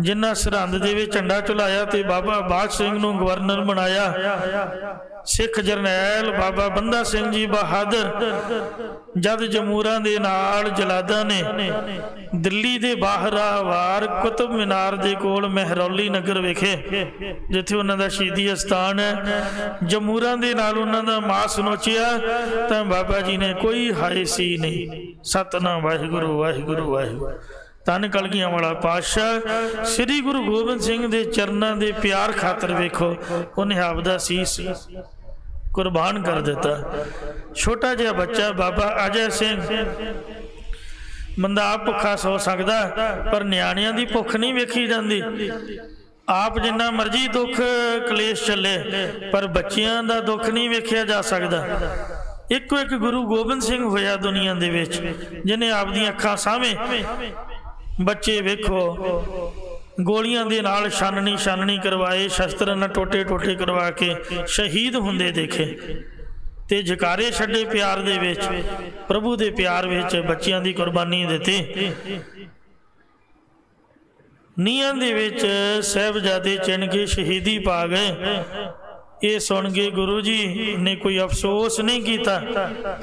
ਜਿਨ੍ਹਾਂ ਸਰਹੰਦ ਦੇ ਵਿੱਚ ਝੰਡਾ ਝੁਲਾਇਆ ਤੇ ਬਾਬਾ ਬਾਜ ਸਿੰਘ ਨੂੰ ਗਵਰਨਰ ਬਣਾਇਆ। ਸਿੱਖ ਜਰਨੈਲ ਬਾਬਾ ਬੰਦਾ ਸਿੰਘ ਜੀ ਬਹਾਦਰ ਜਦ ਜਮੂਰਾਂ ਦੇ ਨਾਲ ਜਲਾਦਾਂ ਨੇ ਦਿੱਲੀ ਦੇ ਬਾਹਰਾਵਾਰ ਕੁਤਬ ਮੀਨਾਰ ਦੇ ਕੋਲ ਮਹਿਰੌਲੀ ਨਗਰ ਵਿਖੇ, ਜਿੱਥੇ ਉਹਨਾਂ ਦਾ ਸ਼ਹੀਦੀ ਅਸਥਾਨ ਹੈ, ਜਮੂਰਾਂ ਦੇ ਨਾਲ ਉਹਨਾਂ ਦਾ ਮਾਸ ਨੋਚਿਆ ਤਾਂ ਬਾਬਾ ਜੀ ਨੇ ਕੋਈ ਹਾਏ ਸੀ ਨਹੀਂ। ਸਤਿਨਾਮ ਵਾਹਿਗੁਰੂ ਵਾਹਿਗੁਰੂ ਵਾਹਿਗੁਰੂ। ਧੰਨ ਕਲਗੀਆਂ ਵਾਲਾ ਪਾਤਸ਼ਾਹ ਸ੍ਰੀ ਗੁਰੂ ਗੋਬਿੰਦ ਸਿੰਘ ਦੇ ਚਰਨਾਂ ਦੇ ਪਿਆਰ ਖਾਤਰ ਵੇਖੋ ਉਹਨੇ ਆਪਦਾ ਸੀਸ ਕੁਰਬਾਨ ਕਰ ਦਿੱਤਾ। ਛੋਟਾ ਜਿਹਾ ਬੱਚਾ ਬਾਬਾ ਅਜੈ ਸਿੰਘ, ਬੰਦਾ ਆਪ ਭੁੱਖਾ ਸੌ ਸਕਦਾ ਪਰ ਨਿਆਣਿਆਂ ਦੀ ਭੁੱਖ ਨਹੀਂ ਵੇਖੀ ਜਾਂਦੀ। ਆਪ ਜਿੰਨਾ ਮਰਜ਼ੀ ਦੁੱਖ ਕਲੇਸ਼ ਚੱਲੇ ਪਰ ਬੱਚਿਆਂ ਦਾ ਦੁੱਖ ਨਹੀਂ ਵੇਖਿਆ ਜਾ ਸਕਦਾ। ਇੱਕੋ ਇੱਕ ਗੁਰੂ ਗੋਬਿੰਦ ਸਿੰਘ ਹੋਇਆ ਦੁਨੀਆ ਦੇ ਵਿੱਚ ਜਿਹਨੇ ਆਪਦੀਆਂ ਅੱਖਾਂ ਸਾਹਮਣੇ ਬੱਚੇ ਵੇਖੋ ਗੋਲੀਆਂ ਦੇ ਨਾਲ ਛਾਨਣੀ ਕਰਵਾਏ, ਸ਼ਸਤਰਾਂ ਨਾਲ ਟੋਟੇ ਕਰਵਾ ਕੇ ਸ਼ਹੀਦ ਹੁੰਦੇ ਦੇਖੇ ਤੇ ਜਕਾਰੇ ਛੱਡੇ ਪਿਆਰ ਦੇ ਵਿੱਚ, ਪ੍ਰਭੂ ਦੇ ਪਿਆਰ ਵਿੱਚ ਬੱਚਿਆਂ ਦੀ ਕੁਰਬਾਨੀ ਦਿੱਤੀ। ਨੀਹਾਂ ਦੇ ਵਿੱਚ ਸਾਹਿਬਜ਼ਾਦੇ ਚਿਣ ਕੇ ਸ਼ਹੀਦੀ ਪਾ ਗਏ। ਇਹ ਸੁਣ ਕੇ ਗੁਰੂ ਜੀ ਨੇ ਕੋਈ ਅਫਸੋਸ ਨਹੀਂ ਕੀਤਾ,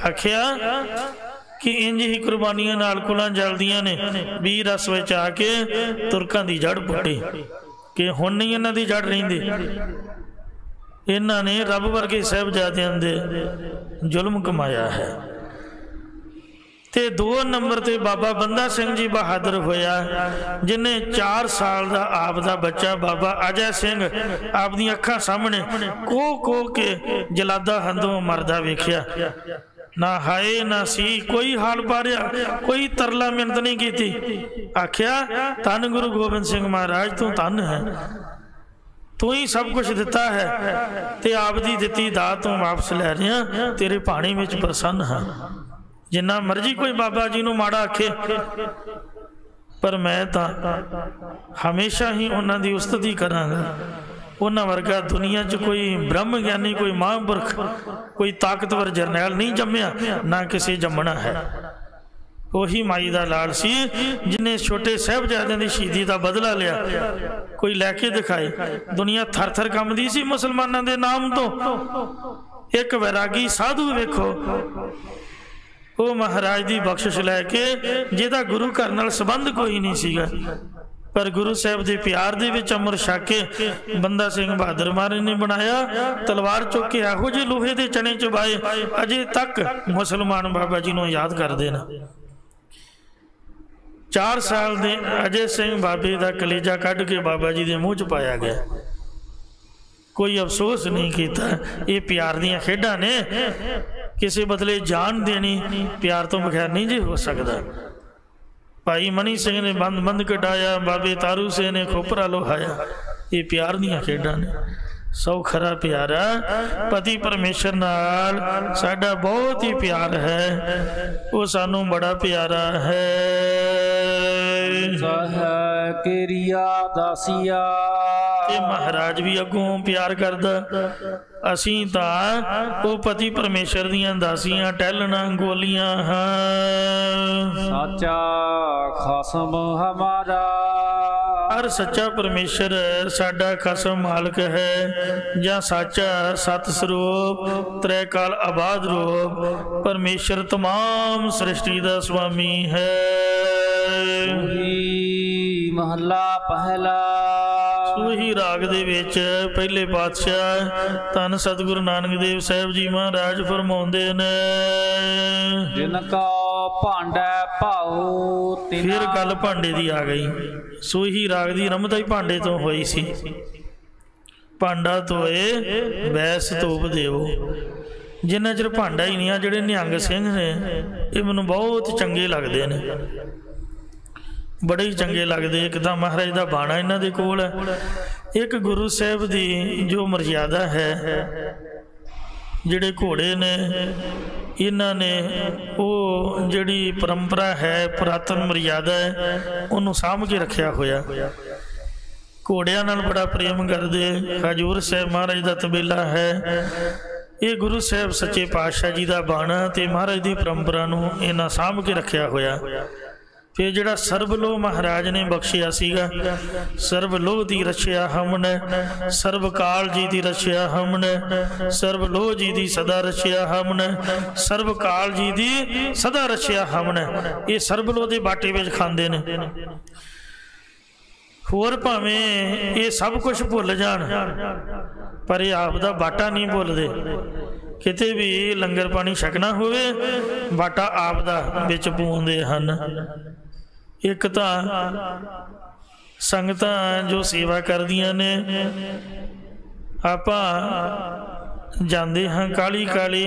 ਆਖਿਆ कि इंज ही कुर्बानियां नाल कुलां जलदियां ने, वीर रस विच आके तुरकां दी जड़ पुट्टी कि हुण नहीं इन्हां दी जड़ रहिंदी। इन्हां ने रब वर्गे साहिबजादियां दे जुल्म कमाया है। ते 2 नंबर ते बाबा बंदा सिंह जी बहादुर होया, जिन्हें 4 साल का आप दा बच्चा बाबा अजय सिंह आपदी अखां सामने को के जलादा हंधों मरदा वेखिया। ना हाए ना सी कोई हाल पारिया, कोई तरला मिन्नत नहीं की। आख्या धन गुरु गोबिंद सिंह महाराज तू धन है, तू ही सब कुछ दिता है ते आप दी दिती दात तू वापस लै रहा, तेरे पानी में प्रसन्न है। जिन्ना मर्जी कोई बाबा जी नूं माड़ा आखे, पर मैं तां हमेशा ही उन्हां दी उस्तती करांगा। उन्हां वर्गा दुनिया च कोई ब्रह्म ज्ञानी, कोई महापुरख, कोई ताकतवर जरनैल नहीं जम्मिया, ना किसी जम्मना है। वही माई दा लाल सी जिन्हें छोटे साहिबजादियां दी शहीदी का बदला लिया, कोई लैके दिखाए। दुनिया थर थर कंबदी सी मुसलमानां दे नाम तो। एक वैरागी साधु वेखो, वो महाराज की बख्शिश लैके जिहदा गुरु घर नाल संबंध कोई नहीं सीगा, पर गुरु साहब के प्यार दे विच अमर छक के बंदा सिंह बहादुर महाराज ने बनाया। तलवार चुक के एहो जे लोहे के चने चबाए, अजे तक मुसलमान बाबा जी नूं याद करते हैं। 4 साल के अजय सिंह बाबे का कलेजा कढ़ के बाबा जी के मुँह च पाया गया। कोई अफसोस नहीं किया। ये प्यार दियां खेडां ने, किसी बदले जान देनी प्यार तो बगैर नहीं जी हो सकता। भाई मनी सिंह ने बंद कटाया, बाबे तारू सिंह ने खोपरा लोहाया। ये प्यार दियां खेडां ने। सौ खरा प्यारा पति परमेश्वर नाल साडा बहुत ही प्यार है, वो सानू बड़ा प्यारा है। केरिया दासिया ते महाराज भी अगों प्यार करदा। असी तां वो पति परमेश्वर दियां दासियां टहलना गोलियां हाँ। साचा खासम हमारा, हर सच्चा परमेश्वर साडा खसम मालक है। ਜਾਂ साचा सत स्वरूप त्रै काल आबाद रूप परमेश्वर तमाम सृष्टि का स्वामी है। महला पहला सूही राग दे विच पहले पातशाह धन सतगुरु नानक देव साहिब जी महाराज फरमाउंदे ने, जिनका भांडा भाओ फिर गल भांडे दी आ गई। सूही राग दी रमता ही भांडे तो होई सी। भांडा धोए बैस धूप देवो। जिन्ना चिर भांडा ही नहीं आ, जिहड़े निहंग सिंह ने ये मैनूं बहुत चंगे लगते हैं, बड़े ही चंगे लगते। एक तो महाराज का बाणा इन्हां दे कोल है, एक गुरु साहब की जो मर्यादा है, जिहड़े घोड़े ने इन्हां ने वो जिहड़ी परंपरा है, पुरातन मर्यादा है, उन्होंने सामभ के रखिया होया। घोड़िया नाल बड़ा प्रेम करते। हजूर साहब महाराज का तबेला है। ये गुरु साहब सच्चे पातशाह जी का बाणा ते महाराज की परंपरा नूं इन्हां सामभ के रखिया होया। फिर जिहड़ा सर्वलोह महाराज ने बख्शिया सीगा, सर्वलोह की रछिया हमने, सर्वकाल जी की रछिया हमने, सर्वलोह जी की सदा रछिया हमने, सर्वकाल जी की सदा रछिया हमने। ये सर्वलोह के बाटे में खांदे ने। होर भावें ये सब कुछ भुल जान, पर ये आप दा बाटा नहीं भुलदे। किते भी लंगर पानी छकना होवे, बाटा आप दा विच पाउंदे हन। एक तां संगतां जो सेवा करदियां ने, आपां जांदे हां काली काली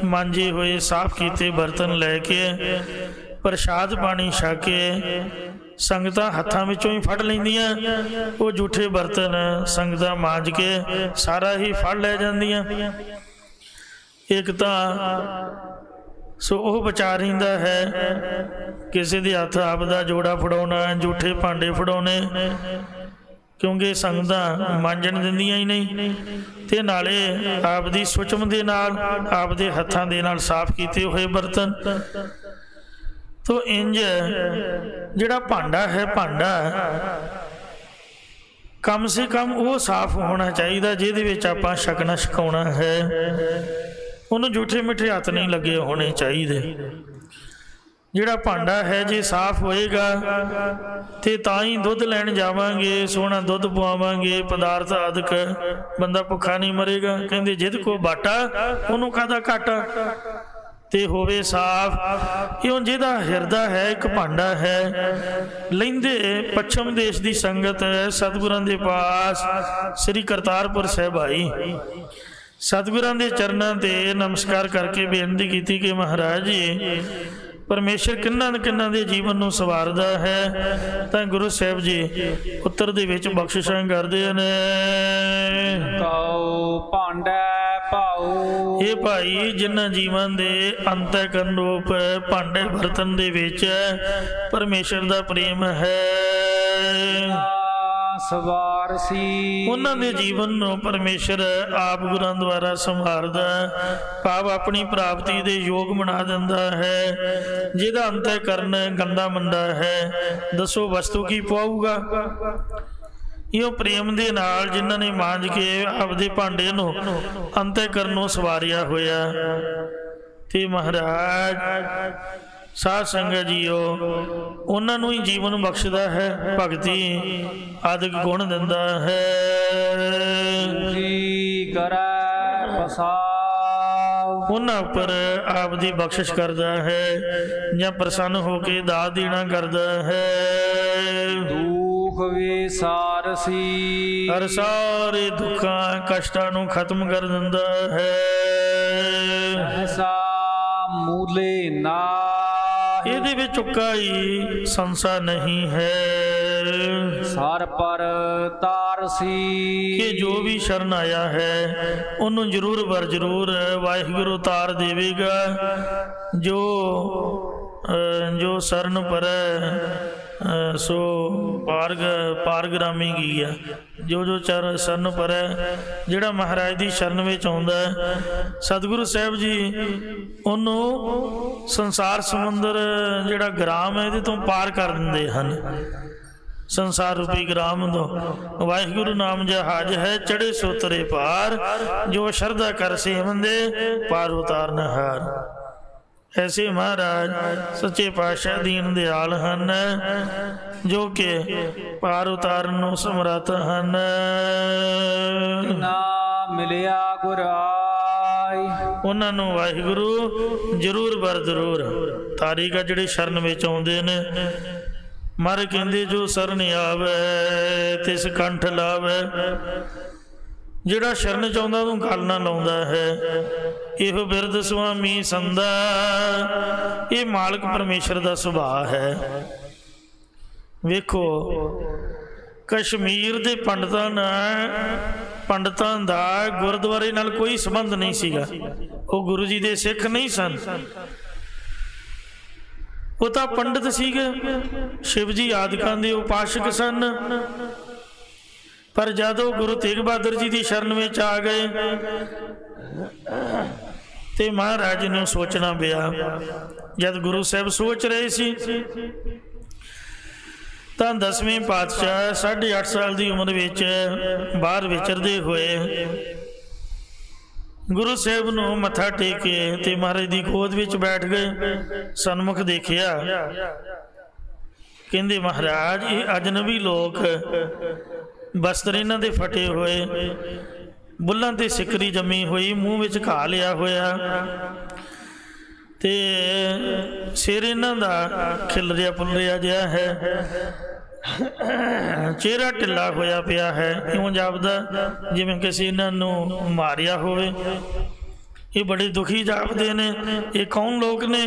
मांजे हुए साफ कीते बर्तन लैके प्रसाद पानी छक के संगतां हत्थां विचों ही फड़ लैंदियां। वो जूठे बर्तन संगतां मांज के सारा ही फड़ लै जांदियां। एक तां सो वह बचा रहिंदा है, किसी दे हत्थ आप दा जोड़ा फड़ाउणा, जूठे भांडे फड़ाउणे, क्योंकि संगतां मांजण दिंदियां ही नहीं, ते नाले आप दी सुचम दे नाल आप दे हत्थां दे नाल साफ कीते हुए बर्तन। तो इंज जिहड़ा भांडा है, भांडा कम से कम वो साफ होना चाहिए जिहदे विच आपां छकना छकाउणा है, उन्होंने जूठे मिठे हत्थ नहीं लगे होने चाहिए। जिहड़ा भांडा है जे साफ होएगा तो तां ही दुध लैण जावांगे, सोहना दुध पवावांगे, पदार्थ आदਿਕ बंदा भुखा नहीं मरेगा। कहंदे जिद को बाटा उन्होंने काहदा घाटा, ते होवे साफ। इउं जिहदा हिरदा है एक भांडा है, लैंदे पच्छम देश की संगत सतगुरां दे पास श्री करतारपुर साहिब आई, सतगुरां दे चरनां ते नमस्कार करके बेनती की कि महाराज जी परमेश्वर किन्ना किन्ना दे जीवन नूं सवारदा है। तां गुरु साहिब जी उत्तर दे विच बख्शिशां करदे ने। कौ भांडै भाऊ, ये भाई जिन्हां जीवन दे अंतःकरण रूप भांडे बर्तन दे विच परमेश्वर दा प्रेम है, सवारसी उन्हां दे जीवन नूं परमेश्वर आप गुरां द्वारा संभालदा, भाव अपनी प्राप्ति दे योग बना दिंदा है। जिहदा अंतःकरण गंदा मंदा है, दसो वस्तु की पाऊगा। इहो प्रेम दे नाल जिन्हां ने मांज के आपदे भांडे नूं अंतःकरण नूं सवारिया होया, ते महाराज साध संगत जीओ उन्होंने ही जीवन बख्शदा है, भगती आदिक गुण दिंदा है। उन्हां उपर आप दी बख्शिश करदा है या प्रसन्न होके दात देना करदा है। दुख विसारसी, हर सारे दुखां कष्टां नूं खत्म कर दिंदा है। ऐसा मूले ना ਇਹਦੇ ਵਿੱਚ ਚੁੱਕਾਈ ਸੰਸਾ नहीं है। सार पर तारसी, कि जो भी शरण आया है उन्होंने जरूर बर जरूर वाहिगुरु तार देवेगा। जो शरण पर सो पारगरामी की है, जो शरण पर है, जिहड़ा महाराज की शरण में आउंदा है, सतगुरु साहिब जी उन्होंने संसार समुंदर जिहड़ा ग्राम है इहदे तो पार कर दिंदे हन। संसार रूपी ग्राम दो वाहिगुरु नाम जहाज है, चढ़े सोतरे पार, जो श्रद्धा कर सेवंदे पार उतारन हार। ऐसे महाराज सच्चे पातशाह दीन दयाल हन, जो कि पार उतारन नूं समर्थ हन। ना मिलिया गुर आय, उन्हां नूं वाहिगुरु जरूर बर जरूर तारीगा जिहड़े शरण विच आउंदे ने। मर कहंदे जो शरण आवे तिस कंठ लावे, जिहड़ा शरण चाहुंदा तूं गल ना लाउंदा है। इहो बिरद स्वामी संदा, ये मालक परमेश्वर दा सुभाव है। वेखो कश्मीर दे पंडितां दा गुरुद्वारे नाल कोई संबंध नहीं सीगा, वो गुरु जी दे सिख नहीं सन, वो तो पंडित सीगे, शिव जी आदिकां दे उपासक सन। पर जदों गुरु तेग बहादुर जी की शरण में आ गए तो महाराज ने सोचना पिया। जब गुरु साहब सोच रहे सी तो 10वें पातशाह 8.5 साल की उम्र विच बाहर विचरदे हुए गुरु साहब नूं मत्था टेके ते महाराज की गोद विच बैठ गए। सन्मुख देखिया, कहंदे महाराज ये अजनबी लोग बस्तर इन्हां दे फटे हुए, बुल्लां ते सिकरी जमी हुई, मूँह विच घा लिया होया, ते सिर इन्हां दा खिलरिया पुलरिया जिहा है, चेहरा ढिला होया पिया है, इउं जापदा जिवें किसी इन्हां नूं मारिया होवे। ये बड़े दुखी जापदे ने। ये कौन लोग ने?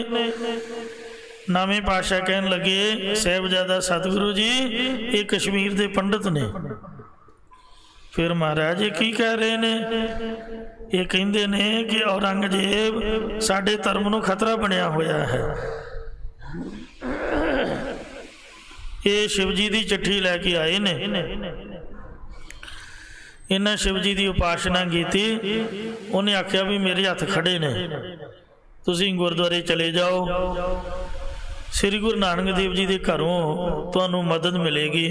नामे पातशाह कहन लगे साहिबजादा सतगुरु जी ये कश्मीर दे पंडित ने। फिर महाराज ये की कह रहे ने? ये कहंदे ने कि औरंगजेब साडे धर्म नूं खतरा बनिया होया है। ये शिव जी की चिट्ठी लैके आए ने इन्हें शिव जी की उपासना की। उन्हें आख्या भी मेरे हथ खड़े ने, तुसीं गुरुद्वारे चले जाओ, श्री गुरु नानक देव जी के घरों तुहानूं मदद मिलेगी।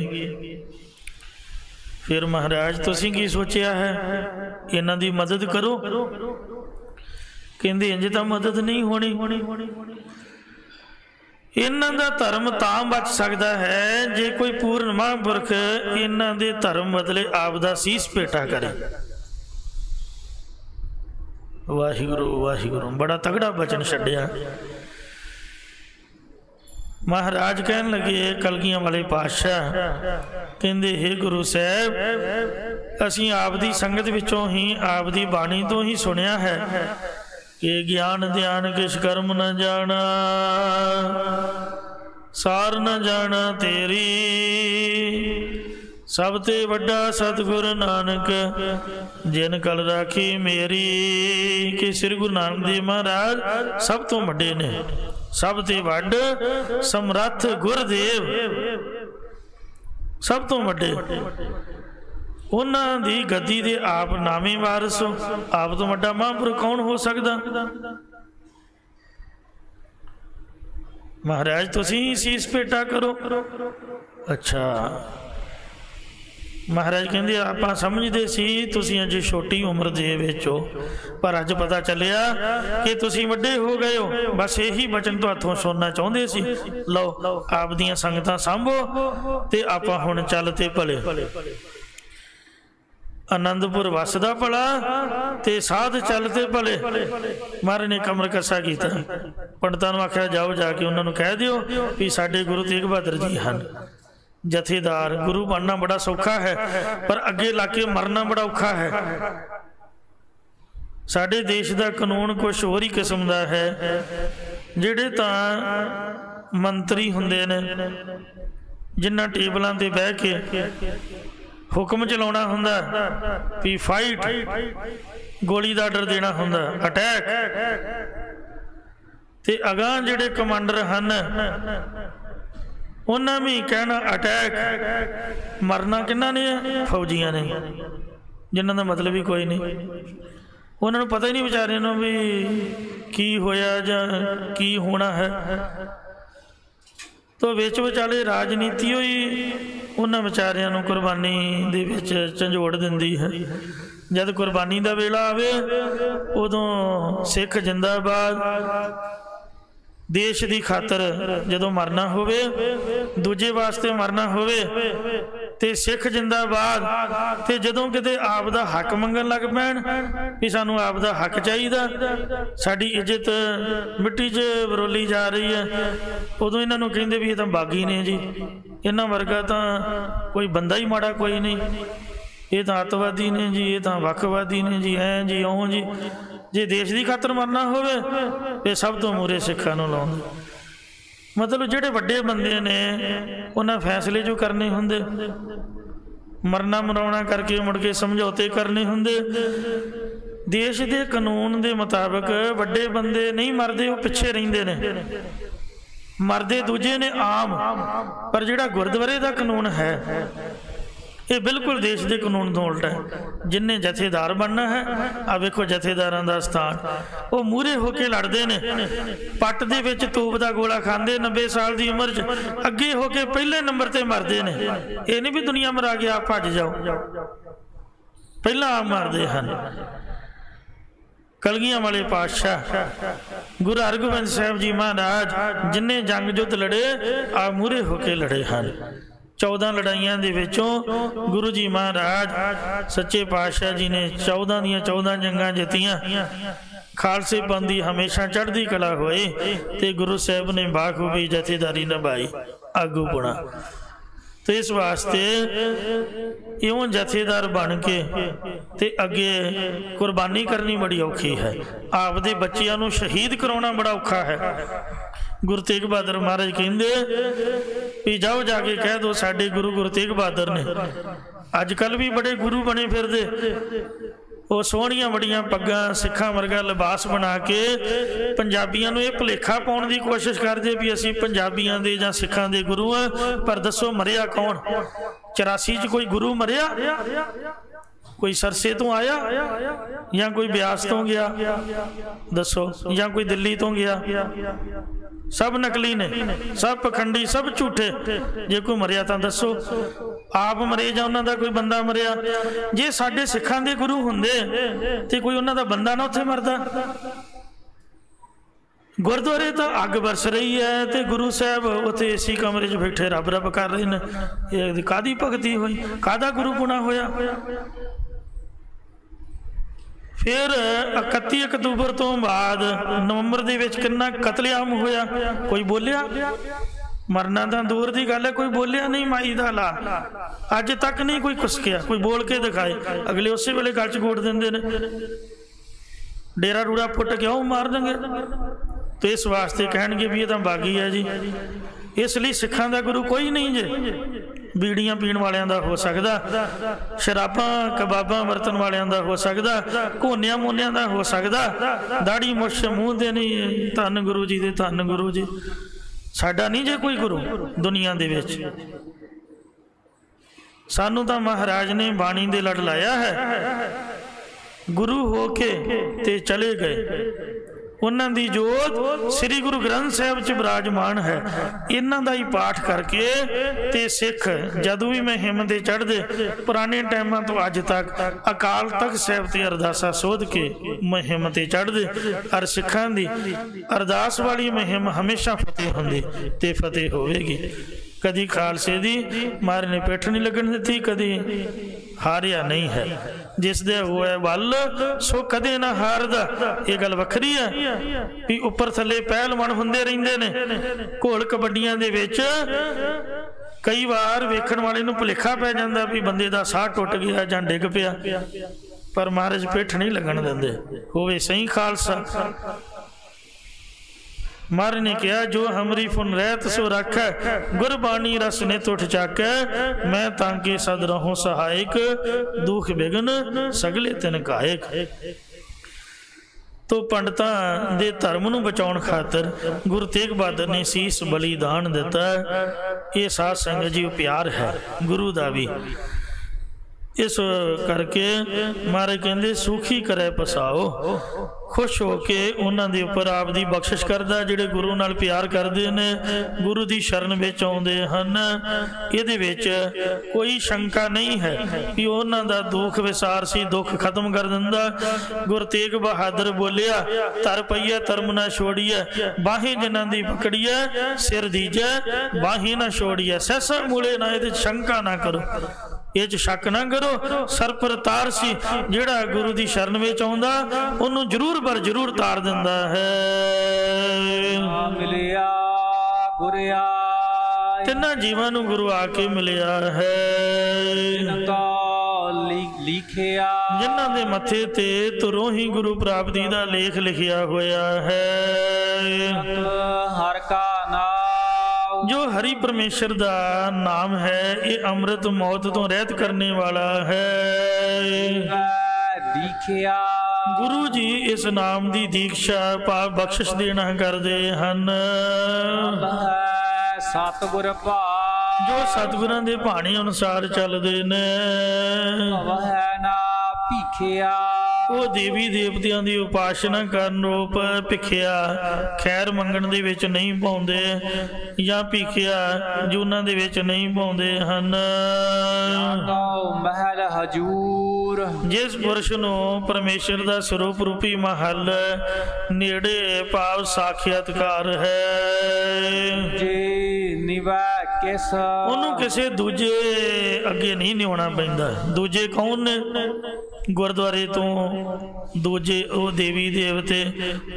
फिर महाराज तुसीं की सोचिया है, इन्हां दी मदद करो। कहंदे इंज तां मदद नहीं होनी, इन्हां दा धर्म तां बच सकता है जे कोई पूर्ण महापुरख इन्हां दे धर्म बदले आप दा सीस भेटा करे। वाहिगुरू वाहिगुरू, बड़ा तगड़ा बचन छड्डिया। महाराज कहन लगे कलगियां वाले पातशाह, कहंदे हे गुरु साहब, असीं आप दी संगत विचों ही आप दी बाणी तो ही सुनिया है कि ज्ञान ध्यान किस कर्म न जाना, सार न जाना तेरी, सब ते वड्डा सतगुर नानक जिन कल राखी मेरी। कि श्री गुरु नानक देव महाराज सब तो वड्डे ने, सब ते वड्ड समर्थ गुरदेव, सब तो वड्डे। उन्हां दी गद्दी दे आप नामी वारिस हो, आप तो वड्डा महापुरुख कौन हो सकदा। महाराज तुसीं सीस भेटा करो। अच्छा महाराज कहते आप समझते सी तुसीं अजे छोटी उम्र दे विच हो, पर अज पता चलिया कि तुसीं वड्डे हो गए हो। बस यही बचन तो हथों सुनना चाहते सी। लो आप दियां संगतां सांभो ते आपां हुण चल ते भले। आनंदपुर वसदा भला ते साध चलते भले। महाराज ने कमर कसा किया, पंडितां नूं आख्या जाओ जाके उन्होंने कह दिओ भी साडे गुरु तेग बहादुर जी हैं जथेदार। गुरु बनना बड़ा सौखा है, पर अगे ला के मरना बड़ा औखा है। साडे देश का कानून कुछ होर ही किस्म का है। जिहड़े तां मंत्री हुंदे ने, जिन्हां टेबलों ते बह के हुक्म चलाउणा हुंदा भी फाइट, गोली का आर्डर देना हुंदा, अटैक, ते अगां जिहड़े कमांडर हन उन्हें भी कहना अटैक। मरना किन्ना ने, फौजियां ने, जिन्हों का मतलब ही कोई नहीं। उन्होंने पता ही नहीं बेचारे नूं भी की होया जां की होना है। तो विच विचाले राजनीति ही उन्होंने बेचारियां नूं कुरबानी दे विच झंझोड़ दिंदी है। जब कुरबानी का वेला आवे उदों सिख जिंदाबाद, देश की खातर जदों मरना होवे, दूजे वास्ते मरना होवे ते सिख जिंदाबाद। ते जदों किते आप दा हक मंगन लग पैण भी सानू आप दा हक चाहिदा, साडी इज्जत मिट्टी च बरोली जा रही है, उदों इन्हां नूं कहिंदे भी ये तां बागी ने जी, इन्हां वर्गा तां कोई बंदा ही माड़ा कोई नहीं, ये तां अतवादी ने जी, ये तां वखवादी ने जी, ऐ जी ओं जी। जे देश की खातर मरना होवे तो सब तो मूरे सिखां नूं लाउंदे। मतलब जिहड़े वड्डे बंदे ने उन्हां फैसले जो करने हुंदे, मरना मराउणा करके मुड़ के समझौते करने हुंदे। देश के कानून के मुताबिक वड्डे बंदे नहीं मरदे, वो पिछे रहिंदे ने, मरदे दूजे ने आम। पर जिहड़ा गुरुद्वारे का कानून है ये बिल्कुल देश के कानून तो उल्टा है। जिन्हें जथेदार बनना है, आ वेखो जथेदारां दा स्थान, वो मूहरे होके लड़ते ने, पट दे विच तोप दा गोला खांदे, 90 साल की उम्र च अगे होके पहले नंबर ते मरदे ने। ये नहीं भी दुनिया मरा के आप भज जाओ, पहला आप मरदे हैं। कलगियां वाले पातशाह गुरु हरगोबिंद साहब जी महाराज जिन्हें जंग युद्ध लड़े, आ मूहरे होके लड़े हैं। 14 लड़ाइयां दे विचों गुरु जी महाराज सच्चे पातशाह जी ने 14 दियां 14 जंगां जित्तियां। खालसे पंथ दी हमेशा चढ़दी कला होए ते गुरु साहब ने बाखूबी जथेदारी निभाई, आगू पुणा। तो इस वास्ते इवें जथेदार बन के ते अगे कुर्बानी करनी बड़ी औखी है। आपदे बच्चियां नूं शहीद कराउणा बड़ा औखा है। गुरु तेग बहादुर महाराज कहंदे भी जाओ जाके कह दो साडे गुरु तेग बहादुर ने। अजकल भी बड़े गुरु बने फिरदे, वो सोहणियां बड़ियां पग्गां सिखां वर्गा लिबास बना के पंजाबियां नूं इह भुलेखा पाउण दी कोशिश करदे भी असीं पंजाबियां दे जां सिखां दे गुरु आ। पर दसो मरिया कौन? 84 च कोई गुरु मरिया? कोई सरसे तो आया या कोई ब्यास तो गया दसो, या कोई दिल्ली तो गया? सब नकली ने, सब पखंडी, सब झूठे। जे कोई मरिया तो दसो आप मरे जां उन्हां दा कोई बंदा मरिया? जे साडे सिखां दे गुरु हुंदे ते कोई उन्हां दा बंदा ना उत्थे मरदा। गुरुद्वारे तो अग बरस रही है तो गुरु साहब उत्थे एसी कमरे च बैठे रब रब कर रहे हैं। ये कादी भगती हुई, कादा गुरुपुणा होया? फिर 31 अक्तूबर तो बाद नवंबर दे विच कितना कतलेआम होया, कोई बोलिया? मरना तो दूर की गल है, कोई बोलिया नहीं। माई दा ला अज तक नहीं कोई कुसकिया, कोई बोल के दिखाए, अगले उस वेले गल च गोड़ देंदे ने। डेरा रूड़ा पुट क्यों मार देंगे? तो इस वास्ते कहेंगे भी ये तो बागी है जी। इसलिए सिखां दा गुरु कोई नहीं जे। बीड़ियां पीण वालियां दा हो सकदा, शराबां कबाबां वरतन वालियां दा हो सकदा, घोनियां मोनियां दा हो सकदा, दाड़ी मुछ मूँह दे नहीं। धन गुरु जी दे, धन गुरु जी। साडा नहीं जे कोई गुरु दुनिया दे विच। सानू तां महाराज ने बाणी दे लड़ लाया है, गुरु हो के ते चले गए। उन्हां दी जोत श्री गुरु ग्रंथ साहिब च विराजमान है। इन्हां दा ही पाठ करके ते सिख जदों भी मैं हिम ते चढ़दे पुराने टाइमां तो अज तक अकाल तख्त साहिब ते अरदासा सोध के मुहिम ते चढ़दे। और सिखां दी अरदास वाली मुहिम हमेशा फतेह हुंदी ते फतेह होवेगी। कदी खालसे दी मारे ने पिठ नहीं लगन दिती, कदी हारिया नहीं है। जिस दे होए वल सो कदे ना हारदा। ये गल वखरी है भी उपर थले पहलवान हुंदे रहिंदे ने। घोल कबड्डियां दे विच कई बार वेखण वाले नूं भुलेखा पै जांदा भी बंदे दा साह टुट गया जां डिग पिया, पर महाराज पिठ नहीं लगन दिंदे। होवे सही खालसा। महाराज ने कहा जो हमरी फुन रहत सो रख, गुरबाणी रस ने तुठ चक, मैं तांके सद रहूं सहायक, दुख बिघन सगले तिन कायक। तो पंडितां दे धर्म नूं बचाउण खातर गुरु तेग बहादुर ने सीस बलिदान दिता। ये साध संगत जी प्यार है गुरु दा भी। इस करके महाराज कहते सुखी करे पसाओ, खुश होके उन्हां दे उपर आप दी बख्शिश करदा। जिहड़े गुरु नाल प्यार करदे ने, गुरु दी शरण विच आउंदे हन, इहदे विच कोई शंका नहीं है कि उन्हां दा दुख विसार सी दुख खत्म कर दिंदा। गुरु तेग बहादुर बोलिया तर पईया धर्म ना छोड़िए, बाहें जिन्हां दी पकड़िए, सिर दीजे बाहें ना छोड़िए। सहसा मूले ना, इहदे शंका ना करो, ये शक ना करो। सर पर तार सी जिहड़ा गुरु दी शरण विच आउंदा उहनूं जरूर पर जरूर तार दिंदा है। मिलिया गुर आए, तिन्हां जीवां नूं गुरु आके मिलिया है। लिखिया जिन्हां दे मथे ते तुरों ही गुरु प्राप्ति दा लेख लिखिया होया है। हर का नाम जो हरि परमेश्वर दा नाम है, ये अमृत मौत तो रहत करने वाला है। दीखिया गुरु जी इस नाम दी दीक्षा पाप बख्शिश देना करदे हन। सतगुर भा जो सतगुरां दे भाणे अनुसार चलदे ने, ना भीखिया वो देवी देवतियां दी उपासना करन रूप भिखिया खैर मंगण दे विच नहीं पाउंदे, या भिखिया जूनां दे विच नहीं पाउंदे हन। महल हजूर जिस पुरुष नूं परमेश्वर दा स्वरूप रूपी महल नेड़े भाव साक्षात्कार है, जे निवा किस ਉਹਨੂੰ ਕਿਸੇ ਦੂਜੇ ਅੱਗੇ ਨਹੀਂ ਨਿਉਣਾ ਪੈਂਦਾ। ਦੂਜੇ ਕੌਣ ਨੇ? ਗੁਰਦੁਆਰੇ ਤੋਂ ਦੂਜੇ ਉਹ ਦੇਵੀ ਦੇਵਤੇ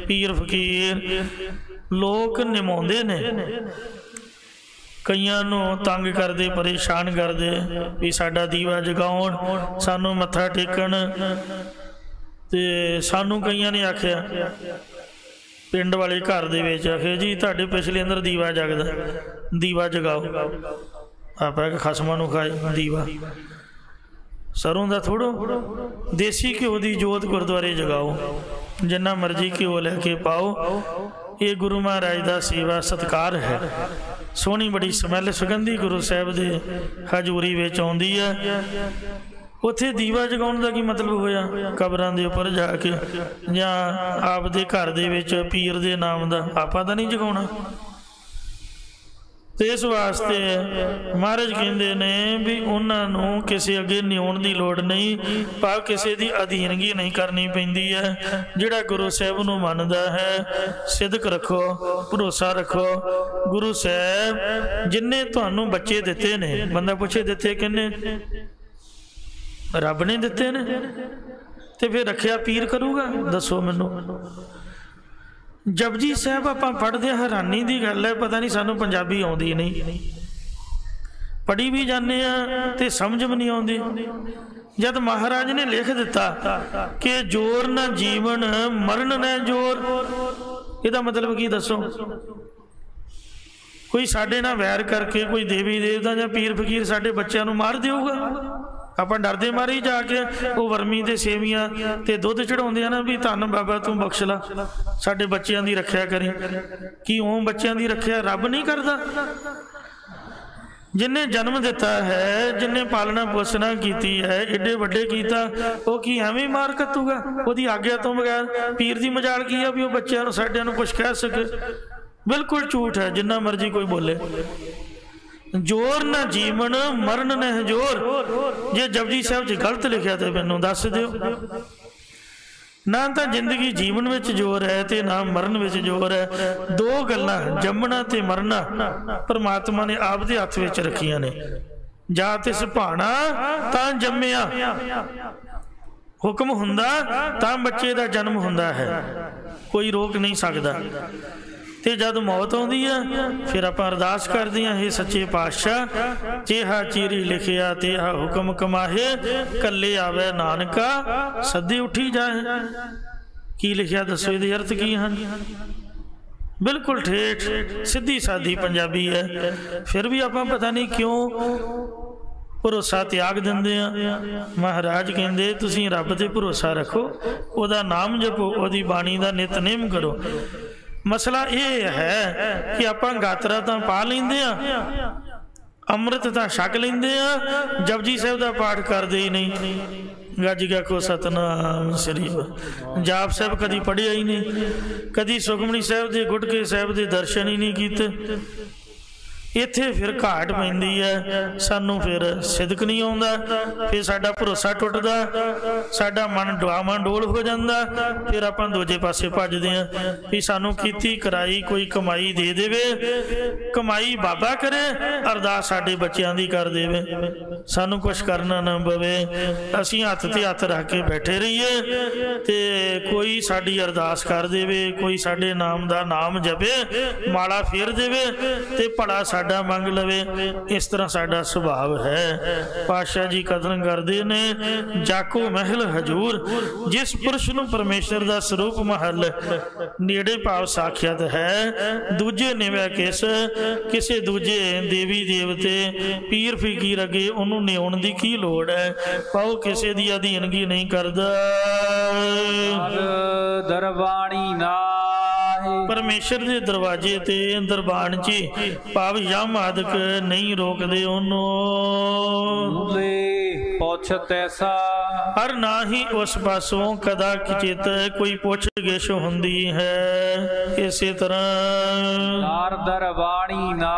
ਪੀਰ ਫਕੀਰ ਲੋਕ ਨਿਮਾਉਂਦੇ ਨੇ। ਕਈਆਂ ਨੂੰ ਤੰਗ ਕਰਦੇ ਪਰੇਸ਼ਾਨ ਕਰਦੇ ਵੀ ਸਾਡਾ ਦੀਵਾ ਜਗਾਉਣ, ਸਾਨੂੰ ਮੱਥਾ ਟੇਕਣ। ਤੇ ਸਾਨੂੰ ਕਈਆਂ ਨੇ ਆਖਿਆ ਪਿੰਡ ਵਾਲੇ ਘਰ ਦੇ ਵਿੱਚ ਆਖੇ ਜੀ ਤੁਹਾਡੇ ਪਿਛਲੇ ਅੰਦਰ ਦੀਵਾ ਜਗਦਾ, ਦੀਵਾ ਜਗਾਓ। ਆਪਾਂ ਖਸਮਾਂ ਨੂੰ ਖਾਏ ਦੀਵਾ, ਸਰੋਂ ਦਾ ਥੋੜੋ ਦੇਸੀ ਘਿਓ ਦੀ ਜੋਤ ਗੁਰਦੁਆਰੇ ਜਗਾਓ, ਜਿੰਨਾ ਮਰਜ਼ੀ ਘਿਓ ਲੈ ਕੇ ਪਾਓ। ਇਹ ਗੁਰੂ ਮਹਾਰਾਜ ਦਾ ਸੇਵਾ ਸਤਿਕਾਰ ਹੈ। ਸੋਹਣੀ ਬੜੀ ਸਮੈਲ ਸੁਗੰਧੀ ਗੁਰੂ ਸਾਹਿਬ ਦੇ ਹਜ਼ੂਰੀ ਵਿੱਚ ਆਉਂਦੀ ਹੈ। ਉੱਥੇ ਦੀਵਾ ਜਗਾਉਣ ਦਾ ਕੀ ਮਤਲਬ ਹੋਇਆ? ਕਬਰਾਂ ਦੇ ਉੱਪਰ ਜਾ ਕੇ ਜਾਂ ਆਪਦੇ ਘਰ ਦੇ ਵਿੱਚ ਪੀਰ ਦੇ ਨਾਮ ਦਾ ਆਪਾਂ ਤਾਂ ਨਹੀਂ ਜਗਾਉਣਾ। ਤੇ ਇਸ ਵਾਸਤੇ ਮਹਾਰਾਜ ਕਹਿੰਦੇ ਨੇ ਵੀ ਉਹਨਾਂ ਨੂੰ ਕਿਸੇ ਅੱਗੇ ਨਿਉਣ ਦੀ ਲੋੜ ਨਹੀਂ, ਭਾਵ ਕਿਸੇ ਦੀ ਅਧੀਨਗੀ ਨਹੀਂ ਕਰਨੀ ਪੈਂਦੀ ਹੈ। ਜਿਹੜਾ ਗੁਰੂ ਸਾਹਿਬ ਨੂੰ ਮੰਨਦਾ ਹੈ, ਸਿਦਕ ਰੱਖੋ, ਭਰੋਸਾ ਰੱਖੋ। ਗੁਰੂ ਸਾਹਿਬ ਜਿੰਨੇ ਤੁਹਾਨੂੰ ਬੱਚੇ ਦਿੱਤੇ ਨੇ, ਬੰਦਾ ਪੁੱਛੇ ਦਿੱਤੇ ਕਿੰਨੇ? ਰੱਬ ਨੇ ਦਿੱਤੇ ਨੇ। ਤੇ ਫਿਰ ਰੱਖਿਆ ਪੀਰ ਕਰੂਗਾ? ਦੱਸੋ ਮੈਨੂੰ। ਜਪਜੀ ਸਾਹਿਬ ਆਪਾਂ ਪੜ੍ਹਦੇ, ਹੈਰਾਨੀ ਦੀ ਗੱਲ ਹੈ, ਪਤਾ ਨਹੀਂ ਸਾਨੂੰ ਪੰਜਾਬੀ ਆਉਂਦੀ ਨਹੀਂ, ਪੜ੍ਹੀ ਵੀ ਜਾਂਦੇ ਆ ਤੇ ਸਮਝ ਵੀ ਨਹੀਂ ਆਉਂਦੀ। ਜਦ ਮਹਾਰਾਜ ਨੇ ਲਿਖ ਦਿੱਤਾ ਕਿ ਜੋਰ ਨਾ ਜੀਵਨ ਮਰਨ ਨਾ ਜੋਰ, ਇਹਦਾ ਮਤਲਬ ਕੀ ਦੱਸੋ? ਕੋਈ ਸਾਡੇ ਨਾਲ ਵੈਰ ਕਰਕੇ ਕੋਈ ਦੇਵੀ ਦੇਵਤਾ ਜਾਂ ਪੀਰ ਫਕੀਰ ਸਾਡੇ ਬੱਚਿਆਂ ਨੂੰ ਮਾਰ ਦੇਊਗਾ? ਆਪਾਂ ਡਰਦੇ ਮਾਰੇ ਹੀ ਜਾ ਕੇ ਉਹ ਵਰਮੀ ਤੇ ਸੇਵੀਆਂ ਤੇ ਦੁੱਧ ਚੜਾਉਂਦੇ ਆ ਨਾ ਵੀ ਧੰਨ ਬਾਬਾ ਤੂੰ ਬਖਸ਼ ਲਾ, ਸਾਡੇ ਬੱਚਿਆਂ ਦੀ ਰੱਖਿਆ ਕਰੀ। ਕੀ ਉਹ ਬੱਚਿਆਂ ਦੀ ਰੱਖਿਆ ਰੱਬ ਨਹੀਂ ਕਰਦਾ? ਜਿੰਨੇ ਜਨਮ ਦਿੱਤਾ ਹੈ, ਜਿੰਨੇ ਪਾਲਣਾ ਪੋਸ਼ਣਾ ਕੀਤੀ ਹੈ, ਏਡੇ ਵੱਡੇ ਕੀਤਾ, ਉਹ ਕੀ ਐਵੇਂ ਮਾਰ ਕੱਤੂਗਾ ਉਹਦੀ ਆਗਿਆ ਤੋਂ ਬਗੈਰ? ਪੀਰ ਦੀ ਮਜਾਲ ਕੀ ਆ ਵੀ ਉਹ ਬੱਚਿਆਂ ਨੂੰ ਸਾਡਿਆਂ ਨੂੰ ਕੁਛ ਕਹਿ ਸਕੇ? ਬਿਲਕੁਲ ਝੂਠ ਹੈ, ਜਿੰਨਾ ਮਰਜ਼ੀ ਕੋਈ ਬੋਲੇ। ਜੋਰ ਨਾ ਜੀਵਨ ਮਰਨ ਨਾ ਜੋਰ, ਜੇ ਜਪਜੀ ਸਾਹਿਬ 'ਚ ਗਲਤ ਲਿਖਿਆ ਤੇ ਮੈਨੂੰ ਦੱਸ ਦਿਓ। ਨਾ ਤਾਂ ਜ਼ਿੰਦਗੀ ਜੀਵਨ ਵਿੱਚ ਜ਼ੋਰ ਹੈ ਤੇ ਨਾ ਮਰਨ ਵਿੱਚ ਜ਼ੋਰ ਹੈ। ਦੋ ਗੱਲਾਂ, ਜੰਮਣਾ ਤੇ ਮਰਨਾ, ਪਰਮਾਤਮਾ ਨੇ ਆਪ ਦੇ ਹੱਥ ਵਿੱਚ ਰੱਖੀਆਂ ਨੇ। ਜਾਂ ਤਿਸ ਭਾਣਾ ਤਾਂ ਜੰਮਿਆ, ਹੁਕਮ ਹੁੰਦਾ ਤਾਂ ਬੱਚੇ ਦਾ ਜਨਮ ਹੁੰਦਾ ਹੈ, ਕੋਈ ਰੋਕ ਨਹੀਂ ਸਕਦਾ। ਤੇ ਜਦ ਮੌਤ ਆਉਂਦੀ ਆ ਫਿਰ ਆਪਾਂ ਅਰਦਾਸ ਕਰਦੇ ਹਾਂ, ਹੇ ਸੱਚੇ ਪਾਤਸ਼ਾਹ ਜਿਹਾ ਚੀਰੀ ਲਿਖਿਆ ਤੇਹਾ ਹੁਕਮ ਕਮਾਹੇ, ਕੱਲੇ ਆਵੇ ਨਾਨਕਾ ਸੱਦੇ ਉੱਠੀ ਜਾਏ। ਕੀ ਲਿਖਿਆ ਦੱਸੋ, ਇਹਦੇ ਅਰਥ ਕੀ ਹਨ? ਬਿਲਕੁਲ ਠੇਠ ਸਿੱਧੀ ਸਾਦੀ ਪੰਜਾਬੀ ਹੈ। ਫਿਰ ਵੀ ਆਪਾਂ ਪਤਾ ਨਹੀਂ ਕਿਉਂ ਭਰੋਸਾ ਤਿਆਗ ਦਿੰਦੇ ਆ। ਮਹਾਰਾਜ ਕਹਿੰਦੇ ਤੁਸੀਂ ਰੱਬ ਤੇ ਭਰੋਸਾ ਰੱਖੋ, ਉਹਦਾ ਨਾਮ ਜਪੋ, ਉਹਦੀ ਬਾਣੀ ਦਾ ਨਿਤਨੇਮ ਕਰੋ। ਮਸਲਾ ਇਹ ਹੈ ਕਿ ਆਪਾਂ ਗਾਤਰਾ ਤਾਂ ਪਾ ਲੈਂਦੇ ਆ, ਅੰਮ੍ਰਿਤ ਤਾਂ ਛਕ ਲੈਂਦੇ ਆ, ਜਪਜੀ ਸਾਹਿਬ ਦਾ ਪਾਠ ਕਰਦੇ ਹੀ ਨਹੀਂ। ਗੱਜ ਗਿਆ ਕੋ ਸਤਨਾਮ ਸ੍ਰੀ ਵਾਹਿਗੁਰੂ, ਜਾਪ ਸਾਹਿਬ ਕਦੀ ਪੜ੍ਹਿਆ ਹੀ ਨਹੀਂ, ਕਦੀ ਸੁਖਮਨੀ ਸਾਹਿਬ ਦੇ ਗੁਟਕੇ ਸਾਹਿਬ ਦੇ ਦਰਸ਼ਨ ਹੀ ਨਹੀਂ ਕੀਤੇ। ਇੱਥੇ ਫਿਰ ਘਾਟ ਪੈਂਦੀ ਹੈ, ਸਾਨੂੰ ਫਿਰ ਸਿਦਕ ਨਹੀਂ ਆਉਂਦਾ, ਫਿਰ ਸਾਡਾ ਭਰੋਸਾ ਟੁੱਟਦਾ, ਸਾਡਾ ਮਨ ਡਵਾਵਾਂ ਡੋਲ ਹੋ ਜਾਂਦਾ। ਫਿਰ ਆਪਾਂ ਦੂਜੇ ਪਾਸੇ ਭੱਜਦੇ ਹਾਂ ਵੀ ਸਾਨੂੰ ਕੀਤੀ ਕਰਾਈ ਕੋਈ ਕਮਾਈ ਦੇ ਦੇਵੇ, ਕਮਾਈ ਬਾਬਾ ਕਰੇ, ਅਰਦਾਸ ਸਾਡੇ ਬੱਚਿਆਂ ਦੀ ਕਰ ਦੇਵੇ, ਸਾਨੂੰ ਕੁਛ ਕਰਨਾ ਨਾ ਪਵੇ। ਅਸੀਂ ਹੱਥ ਤੇ ਹੱਥ ਰੱਖ ਕੇ ਬੈਠੇ ਰਹੀਏ ਤੇ ਕੋਈ ਸਾਡੀ ਅਰਦਾਸ ਕਰ ਦੇਵੇ, ਕੋਈ ਸਾਡੇ ਨਾਮ ਦਾ ਨਾਮ ਜਪੇ, ਮਾਲਾ ਫੇਰ ਦੇਵੇ ਤੇ ਭਲਾ ਸਾਡਾ ਮੰਗ ਲਵੇ। ਇਸ ਤਰ੍ਹਾਂ ਸਾਡਾ ਸੁਭਾਵ ਹੈ। ਪਾਤਸ਼ਾਹ ਜੀ ਕਥਨ ਕਰਦੇ ਨੇ, ਜਾਕੋ ਮਹਿਲ ਹਜੂਰ, ਜਿਸ ਪੁਰਸ਼ ਨੂੰ ਪਰਮੇਸ਼ਰ ਦਾ ਸਰੂਪ ਮਹੱਲ ਨੇੜੇ ਭਾਵ ਸਾਖਿਅਤ ਹੈ, ਦੂਜੇ ਨਿਵੈ ਕਿਸ, ਕਿਸੇ ਦੂਜੇ ਦੇਵੀ ਦੇਵਤੇ ਪੀਰ ਫਕੀਰ ਅੱਗੇ ਉਹਨੂੰ ਨਿਉਣ ਦੀ ਕੀ ਲੋੜ ਹੈ? ਪਾਓ ਕਿਸੇ ਦੀ ਅਧੀਨਗੀ ਨਹੀਂ ਕਰਦਾ। ਦਰਬਾਣੀ ਨਾ ਪਰਮੇਸ਼ਰ ਦੇ ਦਰਵਾਜ਼ੇ ਤੇ ਦਰਬਾਨ 'ਚ ਭਾਵ ਯਮ ਆਦਿਕ ਨਹੀਂ ਰੋਕਦੇ ਉਹਨੂੰ। ਪੁੱਛ ਤੈਸਾ ਹਰ ਨਾ ਹੀ ਉਸ ਪਾਸੋਂ ਕਦਾ ਕਿਚਿਤ ਕੋਈ ਪੁੱਛ ਗਿਛ ਹੁੰਦੀ ਹੈ। ਇਸੇ ਤਰ੍ਹਾਂ ਦਰਬਾਣੀ ਨਾ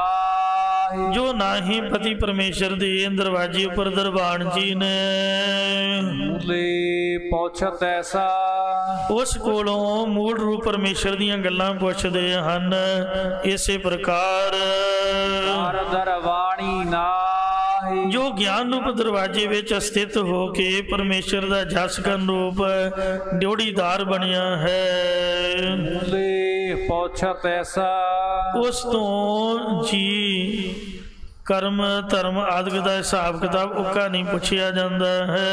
ਜੋ ਨਾ ਹੀ ਪਤੀ ਪਰਮੇਸ਼ਰ ਦੇ ਦਰਵਾਜ਼ੇ ਉੱਪਰ ਦਰਬਾਨ ਜੀ ਨੇ ਪੁੱਛ ਤੈਸਾ, ਉਸ ਕੋਲੋਂ ਮੂਲ ਰੂਪ ਪਰਮੇਸ਼ਰ ਦੀਆਂ ਗੱਲਾਂ ਪੁੱਛਦੇ ਹਨ। ਇਸੇ ਪ੍ਰਕਾਰ ਦਰਬਾਣੀ ਨਾ ਜੋ ਗਿਆਨ ਰੂਪ ਦਰਵਾਜ਼ੇ ਵਿੱਚ ਸਥਿਤ ਹੋ ਕੇ ਪਰਮੇਸ਼ਰ ਦਾ ਜਸ ਕਰਨ ਰੂਪ ਡਿਉੜੀਦਾਰ ਬਣਿਆ ਹੈ, ਪੁੱਛ ਤੈਸਾ, ਉਸ ਤੋਂ ਜੀ ਕਰਮ ਧਰਮ ਆਦਿਕ ਦਾ ਹਿਸਾਬ ਕਿਤਾਬ ਉੱਕਾ ਨਹੀਂ ਪੁੱਛਿਆ ਜਾਂਦਾ ਹੈ।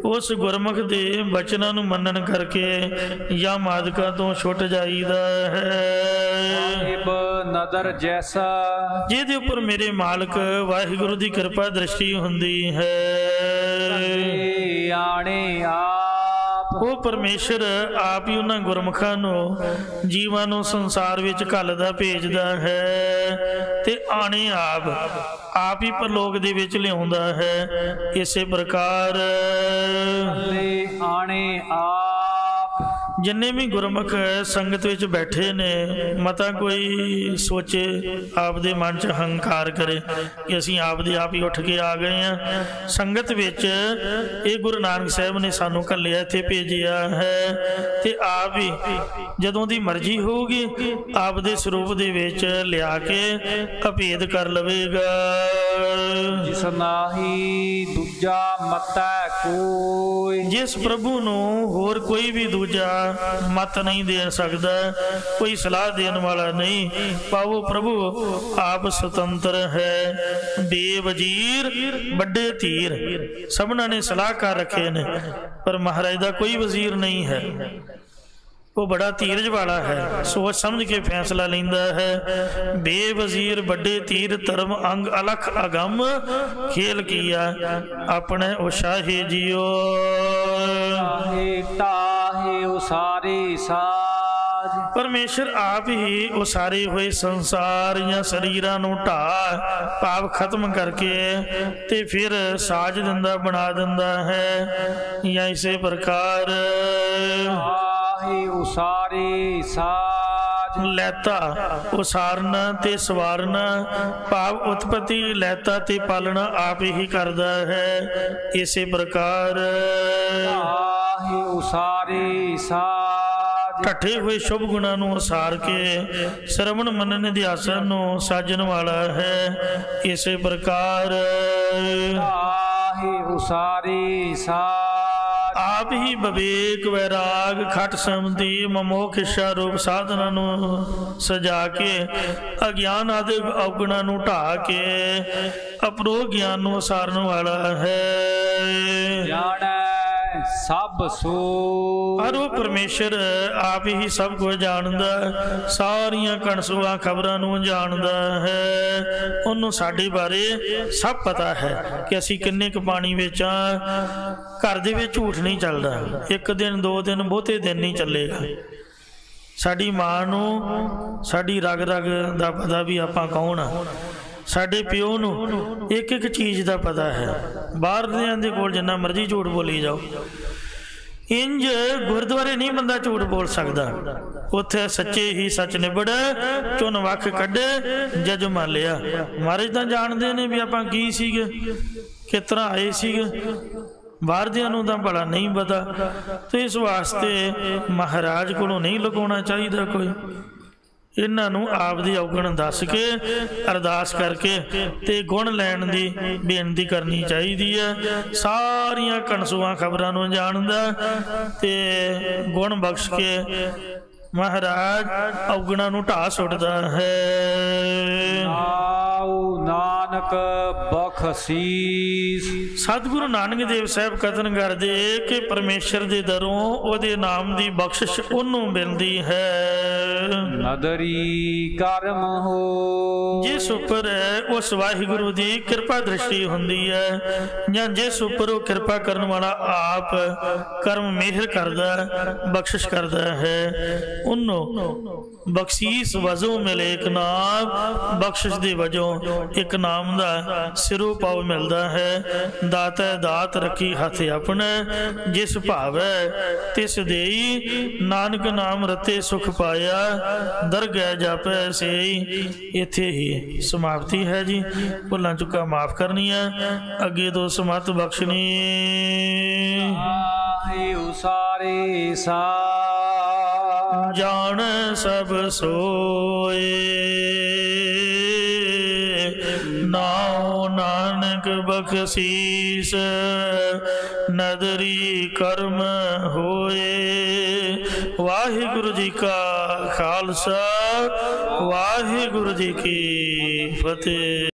ਉਸ ਗੁਰਮੁਖ ਦੇ ਬਚਨਾਂ ਨੂੰ ਮੰਨਣ ਕਰਕੇ ਜਾਂ ਮਾਦਕਾਂ ਤੋਂ ਛੁੱਟ ਜਾਈਦਾ ਹੈ। ਨਦਰ ਜੈਸਾ, ਜਿਹਦੇ ਉੱਪਰ ਮੇਰੇ ਮਾਲਕ ਵਾਹਿਗੁਰੂ ਦੀ ਕਿਰਪਾ ਦ੍ਰਿਸ਼ਟੀ ਹੁੰਦੀ ਹੈ। ਆਣੇ ਆਪ ਉਹ ਪਰਮੇਸ਼ਰ ਆਪ ਹੀ ਉਹਨਾਂ ਗੁਰਮੁਖਾਂ ਨੂੰ ਜੀਵਾਂ ਨੂੰ ਸੰਸਾਰ ਵਿੱਚ ਘੱਲਦਾ ਭੇਜਦਾ ਹੈ ਤੇ ਆਣੇ ਆਪ ਹੀ ਪਰਲੋਕ ਦੇ ਵਿੱਚ ਲਿਆਉਂਦਾ ਹੈ। ਇਸੇ ਪ੍ਰਕਾਰ ਆਣੇ ਆਪ ਜਿੰਨੇ ਵੀ ਗੁਰਮੁਖ ਸੰਗਤ ਵਿੱਚ ਬੈਠੇ ਨੇ, ਮਤਾ ਕੋਈ ਸੋਚੇ ਆਪਦੇ ਮਨ 'ਚ ਹੰਕਾਰ ਕਰੇ ਕਿ ਅਸੀਂ ਆਪਦੇ ਆਪ ਹੀ ਉੱਠ ਕੇ ਆ ਗਏ ਹਾਂ। ਸੰਗਤ ਵਿੱਚ ਇਹ ਗੁਰੂ ਨਾਨਕ ਸਾਹਿਬ ਨੇ ਸਾਨੂੰ ਘੱਲਿਆ, ਇੱਥੇ ਭੇਜਿਆ ਹੈ ਤੇ ਆਪ ਹੀ ਜਦੋਂ ਦੀ ਮਰਜ਼ੀ ਹੋਊਗੀ ਆਪਦੇ ਸਰੂਪ ਦੇ ਵਿੱਚ ਲਿਆ ਕੇ ਅਭੇਦ ਕਰ ਲਵੇਗਾ। ਜਿਸ ਨਾਹੀ ਦੂਜਾ ਮਤੈ ਕੋਈ, ਜਿਸ ਪ੍ਰਭੂ ਨੂੰ ਹੋਰ ਕੋਈ ਵੀ ਦੂਜਾ ਮਤ ਨਹੀਂ ਦੇ ਸਕਦਾ, ਕੋਈ ਸਲਾਹ ਦੇਣ ਵਾਲਾ ਨਹੀਂ, ਪਾਵੋ ਪ੍ਰਭੂ ਆਪ ਸੁਤੰਤਰ ਹੈ। ਬੇਵਜ਼ੀਰ ਵੱਡੇ ਧੀਰ ਸਭਨਾਂ ਨੇ ਸਲਾਹਕਾਰ ਰੱਖੇ ਨੇ, ਪਰ ਮਹਾਰਾਜ ਦਾ ਕੋਈ ਵਜ਼ੀਰ ਨਹੀਂ ਹੈ। ਉਹ ਬੜਾ ਧੀਰਜ ਵਾਲਾ ਹੈ, ਸੋਚ ਸਮਝ ਕੇ ਫੈਸਲਾ ਲੈਂਦਾ ਹੈ। ਬੇਵਜ਼ੀਰ ਵੱਡੇ ਧੀਰ ਧਰਮ ਅੰਗ ਅਲਖ ਅਗੰਮ ਖੇਲ ਕੀਆ ਆਪਣੇ ਉਸ਼ਾਹੇ ਜਿਓ। ਤਾਹੇ ਉਸਾਰੇ ਸਾਜ, ਪਰਮੇਸ਼ਰ ਆਪ ਹੀ ਉਸਾਰੇ ਹੋਏ ਸੰਸਾਰ ਜਾਂ ਸਰੀਰਾਂ ਨੂੰ ਢਾਹ ਭਾਵ ਖਤਮ ਕਰਕੇ ਤੇ ਫਿਰ ਸਾਜ ਦਿੰਦਾ, ਬਣਾ ਦਿੰਦਾ ਹੈ। ਜਾਂ ਇਸੇ ਪ੍ਰਕਾਰ ਉਸਾਰੇ ਸਾਜ, ਲੈਤਾ ਉਸਾਰਨ ਤੇ ਸਵਾਰਨ ਭਾਵ ਉਤਪਤੀ ਲੈਤਾ ਤੇ ਪਾਲਣਾ ਆਪ ਹੀ ਕਰਦਾ ਹੈ। ਇਸੇ ਪ੍ਰਕਾਰ ਉਸਾਰੇ ਸਾਜ, ਢੱਠੇ ਹੋਏ ਸ਼ੁਭ ਗੁਣਾਂ ਨੂੰ ਉਸਾਰ ਕੇ ਸਰਵਣ ਮੰਨਣ ਅਧਿਆਸਨ ਨੂੰ ਸਾਜਣ ਵਾਲਾ ਹੈ। ਇਸੇ ਪ੍ਰਕਾਰ ਉਸਾਰੇ ਸਾਜ, ਆਪ ਹੀ ਵਿਵੇਕ ਵੈਰਾਗ ਖਟ ਸਮਤੀ ਮਮੋਖ ਇੱਛਾ ਰੂਪ ਸਾਧਨਾਂ ਨੂੰ ਸਜਾ ਕੇ ਅਗਿਆਨ ਆਦਿ ਔਗਣਾਂ ਨੂੰ ਢਾਹ ਕੇ ਅਪਰੋ ਗਿਆਨ ਨੂੰ ਉਸਾਰਨ ਵਾਲਾ ਹੈ। ਜਾਣੈ ਸਭ ਸੋ, ਹਰ ਉਹ ਪਰਮੇਸ਼ਰ ਆਪ ਹੀ ਸਭ ਕੁਝ ਜਾਣਦਾ, ਸਾਰੀਆਂ ਕਣਸੂਆਂ ਖਬਰਾਂ ਨੂੰ ਜਾਣਦਾ ਹੈ। ਉਹਨੂੰ ਸਾਡੇ ਬਾਰੇ ਸਭ ਪਤਾ ਹੈ ਕਿ ਅਸੀਂ ਕਿੰਨੇ ਕੁ ਪਾਣੀ ਵਿੱਚ ਆ। ਘਰ ਦੇ ਵਿੱਚ ਝੂਠ ਨਹੀਂ ਚੱਲਦਾ, ਇੱਕ ਦਿਨ ਦੋ ਦਿਨ ਬਹੁਤੇ ਦਿਨ ਨਹੀਂ ਚੱਲੇਗਾ। ਸਾਡੀ ਮਾਂ ਨੂੰ ਸਾਡੀ ਰਗ ਰਗ ਦਾ ਪਤਾ ਵੀ ਆਪਾਂ ਕੌਣ ਆ। ਸਾਡੇ ਪਿਓ ਨੂੰ ਇੱਕ ਇੱਕ ਚੀਜ਼ ਦਾ ਪਤਾ ਹੈ। ਬਾਹਰਲਿਆਂ ਦੇ ਕੋਲ ਜਿੰਨਾ ਮਰਜ਼ੀ ਝੂਠ ਬੋਲੀ ਜਾਓ, ਇੰਜ ਗੁਰਦੁਆਰੇ ਨਹੀਂ ਬੰਦਾ ਝੂਠ ਬੋਲ ਸਕਦਾ। ਉੱਥੇ ਸੱਚੇ ਹੀ ਸੱਚ ਨਿਬੜ ਚੁਣ ਵੱਖ ਕੱਢੇ ਜਜ ਮਾਲਿਆ। ਮਹਾਰਾਜ ਤਾਂ ਜਾਣਦੇ ਨੇ ਵੀ ਆਪਾਂ ਕੀ ਸੀਗੇ, ਕਿਸ ਤਰ੍ਹਾਂ ਆਏ ਸੀਗੇ। ਬਾਹਰਦਿਆਂ ਨੂੰ ਤਾਂ ਭਲਾ ਨਹੀਂ ਪਤਾ, ਤੇ ਇਸ ਵਾਸਤੇ ਮਹਾਰਾਜ ਕੋਲੋਂ ਨਹੀਂ ਲੁਕਾਉਣਾ ਚਾਹੀਦਾ ਕੋਈ। ਇਹਨਾਂ ਨੂੰ ਆਪਦੀ ਔਗਣ ਦੱਸ ਕੇ ਅਰਦਾਸ ਕਰਕੇ ਤੇ ਗੁਣ ਲੈਣ ਦੀ ਬੇਨਤੀ ਕਰਨੀ ਚਾਹੀਦੀ ਹੈ। ਸਾਰੀਆਂ ਕਣਸੂਆਂ ਖਬਰਾਂ ਨੂੰ ਜਾਣਦਾ ਤੇ ਗੁਣ ਬਖਸ਼ ਕੇ ਮਹਾਰਾਜ ਔਗਣਾਂ ਨੂੰ ਢਾਹ ਸੁੱਟਦਾ ਹੈ। ਨਾਨਕ ਬਖਸ਼ੀਸ, ਸਤਿਗੁਰੂ ਨਾਨਕ ਦੇਵ ਸਾਹਿਬ ਕਥਨ ਕਰਦੇ ਕਿ ਪਰਮੇਸ਼ਰ ਦੇ ਦਰੋਂ ਉਹਦੇ ਨਾਮ ਦੀ ਬਖਸ਼ਿਸ਼ ਉਹਨੂੰ ਮਿਲਦੀ ਹੈ। ਨਦਰੀ ਕਰਮ ਹੋ, ਜਿਸ ਉੱਪਰ ਉਸ ਵਾਹਿਗੁਰੂ ਦੀ ਕਿਰਪਾ ਦ੍ਰਿਸ਼ਟੀ ਹੁੰਦੀ ਹੈ, ਜਾਂ ਜਿਸ ਉੱਪਰ ਉਹ ਕਿਰਪਾ ਕਰਨ ਵਾਲਾ ਆਪ ਕਰਮ ਮਿਹਰ ਕਰਦਾ, ਬਖਸ਼ਿਸ਼ ਕਰਦਾ ਹੈ, ਉਹਨੂੰ ਬਖਸ਼ੀਸ ਵਜੋਂ ਮਿਲੇ ਇੱਕ ਨਾਮ, ਬਖਸ਼ਿਸ਼ ਦੇ ਵਜੋਂ ਇੱਕ ਨਾਮ ਦਾ ਸਿਰੋਂ ਪਾਉ ਮਿਲਦਾ ਹੈ। ਦਾਤਾ ਦਾਤ ਰੱਖੀ ਹੱਥ ਆਪਣੇ, ਜਿਸ ਭਾਵੈ ਤਿਸ ਦੇਈ, ਨਾਨਕ ਨਾਮ ਰਤੇ ਸੁਖ ਪਾਇਆ, ਦਰਗਹਿ ਜਾਪੈ ਸੇਈ। ਇੱਥੇ ਹੀ ਸਮਾਪਤੀ ਹੈ ਜੀ। ਭੁੱਲਾਂ ਚੁੱਕਾਂ ਮਾਫ ਕਰਨੀ ਹੈ, ਅੱਗੇ ਤੋਂ ਸਮਤ ਬਖਸ਼ਣੀ। ਉਸਾਰੇ ਸਾ ਜਾਣ ਸਭ ਸੋਏ, ਨਾਉ ਨਾਨਕ ਬਖਸ਼ੀਸ, ਨਦਰੀ ਕਰਮ ਹੋਏ। ਵਾਹਿਗੁਰੂ ਜੀ ਕਾ ਖਾਲਸਾ, ਵਾਹਿਗੁਰੂ ਜੀ ਕੀ ਫਤਿਹ।